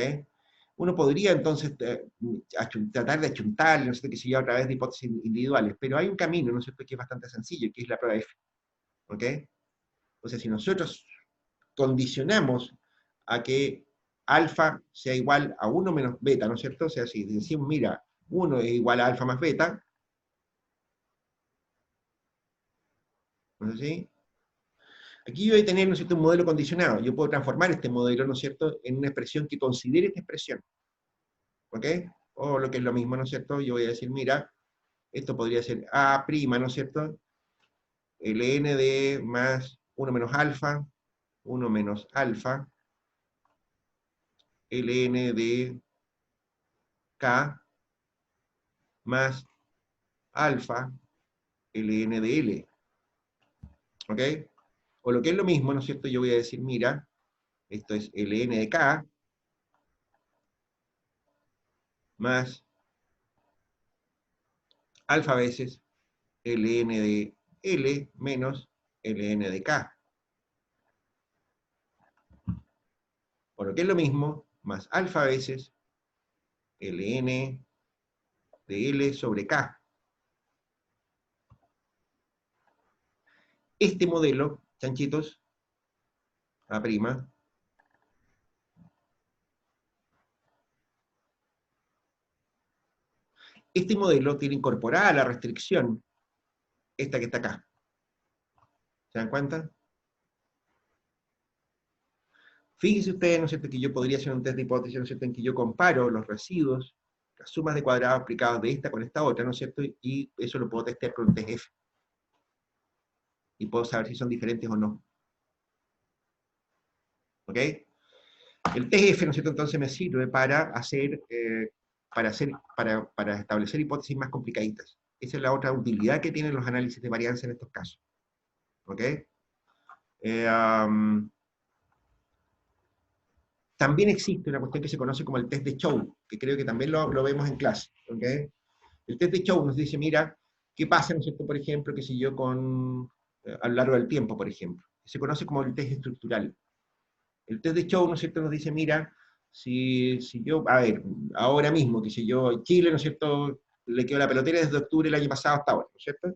Uno podría entonces tratar de achuntar, no sé qué sé yo, a través de hipótesis individuales, pero hay un camino, ¿no es cierto?, que es bastante sencillo, que es la prueba F, ¿ok? O sea, si nosotros condicionamos a que alfa sea igual a 1 menos beta, ¿no es cierto? O sea, si decimos, mira, 1 es igual a alfa más beta, ¿no es así? Aquí yo voy a tener, ¿no es cierto?, un modelo condicionado. Yo puedo transformar este modelo, ¿no es cierto?, en una expresión que considere esta expresión, ¿ok? O lo que es lo mismo, ¿no es cierto? Yo voy a decir, mira, esto podría ser A', ¿no es cierto?, ln de más 1 menos alfa, 1 menos alfa, ln de k más alfa, ln de L, ¿ok? O lo que es lo mismo, ¿no es cierto?, yo voy a decir, mira, esto es ln de k más alfa veces ln de L menos ln de k. O lo que es lo mismo, más alfa veces ln de L sobre k. Este modelo, chanchitos, A', este modelo tiene incorporada la restricción, esta que está acá. ¿Se dan cuenta? Fíjense ustedes, ¿no es cierto?, que yo podría hacer un test de hipótesis, ¿no es cierto?, en que yo comparo los residuos, las sumas de cuadrados aplicados de esta con esta otra, ¿no es cierto?, y eso lo puedo testear con un test F. Y puedo saber si son diferentes o no. ¿Ok? El test F, ¿no es cierto?, entonces me sirve para establecer hipótesis más complicaditas. Esa es la otra utilidad que tienen los análisis de varianza en estos casos. ¿Ok? También existe una cuestión que se conoce como el test de Chow, que creo que también lo vemos en clase. ¿Ok? El test de Chow nos dice, mira, ¿qué pasa, ¿no es cierto?, por ejemplo, qué sé yo, a lo largo del tiempo, por ejemplo. Se conoce como el test estructural. El test de Chow, ¿no es cierto?, nos dice, mira, si yo, a ver, ahora mismo, que si yo, Chile, ¿no es cierto?, le quedó la pelotera desde octubre del año pasado hasta ahora, ¿no es cierto?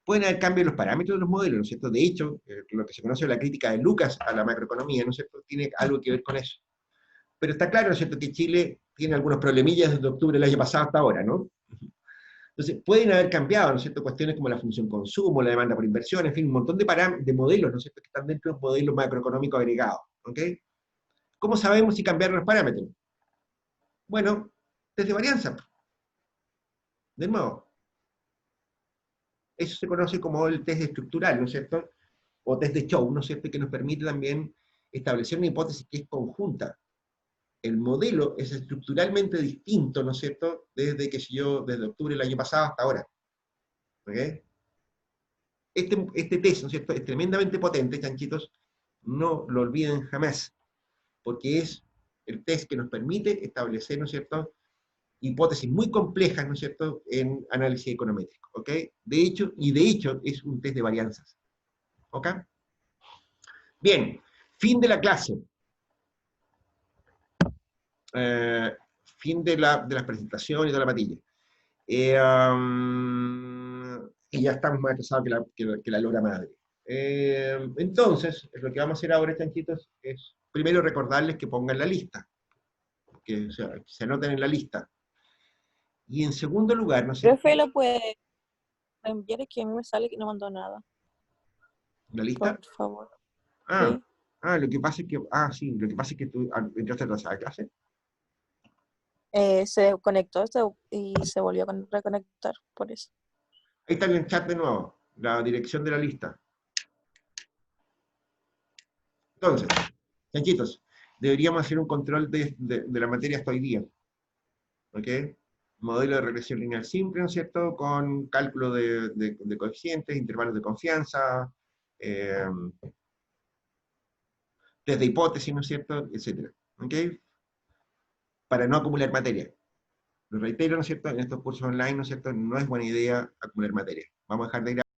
Pueden haber cambios en los parámetros de los modelos, ¿no es cierto? De hecho, lo que se conoce como la crítica de Lucas a la macroeconomía, ¿no es cierto?, tiene algo que ver con eso. Pero está claro, ¿no es cierto?, que Chile tiene algunos problemillas desde octubre del año pasado hasta ahora, ¿no? Entonces, pueden haber cambiado, ¿no es cierto?, cuestiones como la función consumo, la demanda por inversión, en fin, un montón de modelos, ¿no es cierto?, que están dentro de un modelo macroeconómico agregado, ¿ok? ¿Cómo sabemos si cambiaron los parámetros? Bueno, test de varianza. De nuevo, eso se conoce como el test estructural, ¿no es cierto? O test de Chow, ¿no es cierto?, que nos permite también establecer una hipótesis que es conjunta. El modelo es estructuralmente distinto, ¿no es cierto?, desde octubre del año pasado hasta ahora. ¿Ok? Este test, ¿no es cierto?, es tremendamente potente, chanchitos, no lo olviden jamás, porque es el test que nos permite establecer, ¿no es cierto?, hipótesis muy complejas, ¿no es cierto?, en análisis econométrico, ¿ok? De hecho, es un test de varianzas, ¿ok? Bien, fin de la clase. Eh, fin de las presentaciones y de la matilla. Y ya estamos más atrasados que la lora madre. Entonces, lo que vamos a hacer ahora, chanchitos, es primero recordarles que pongan la lista, que o sea, se anoten en la lista. Y en segundo lugar, ¿no es cierto? Profe, ¿lo puede enviar? Es que a mí me sale que no mandó nada. ¿La lista? Por favor. Ah, Sí. lo que pasa es que, sí, lo que pasa es que tú entraste atrasada a clase. Se conectó y se volvió a reconectar, por eso. Ahí está en el chat de nuevo, la dirección de la lista. Entonces, chanchitos, deberíamos hacer un control de la materia hasta hoy día. ¿Ok? Modelo de regresión lineal simple, ¿no es cierto? Con cálculo de coeficientes, intervalos de confianza, test de hipótesis, ¿no es cierto? Etcétera. ¿Ok? Para no acumular materia. Lo reitero, ¿no es cierto? En estos cursos online, ¿no es cierto? No es buena idea acumular materia. Vamos a dejar de ir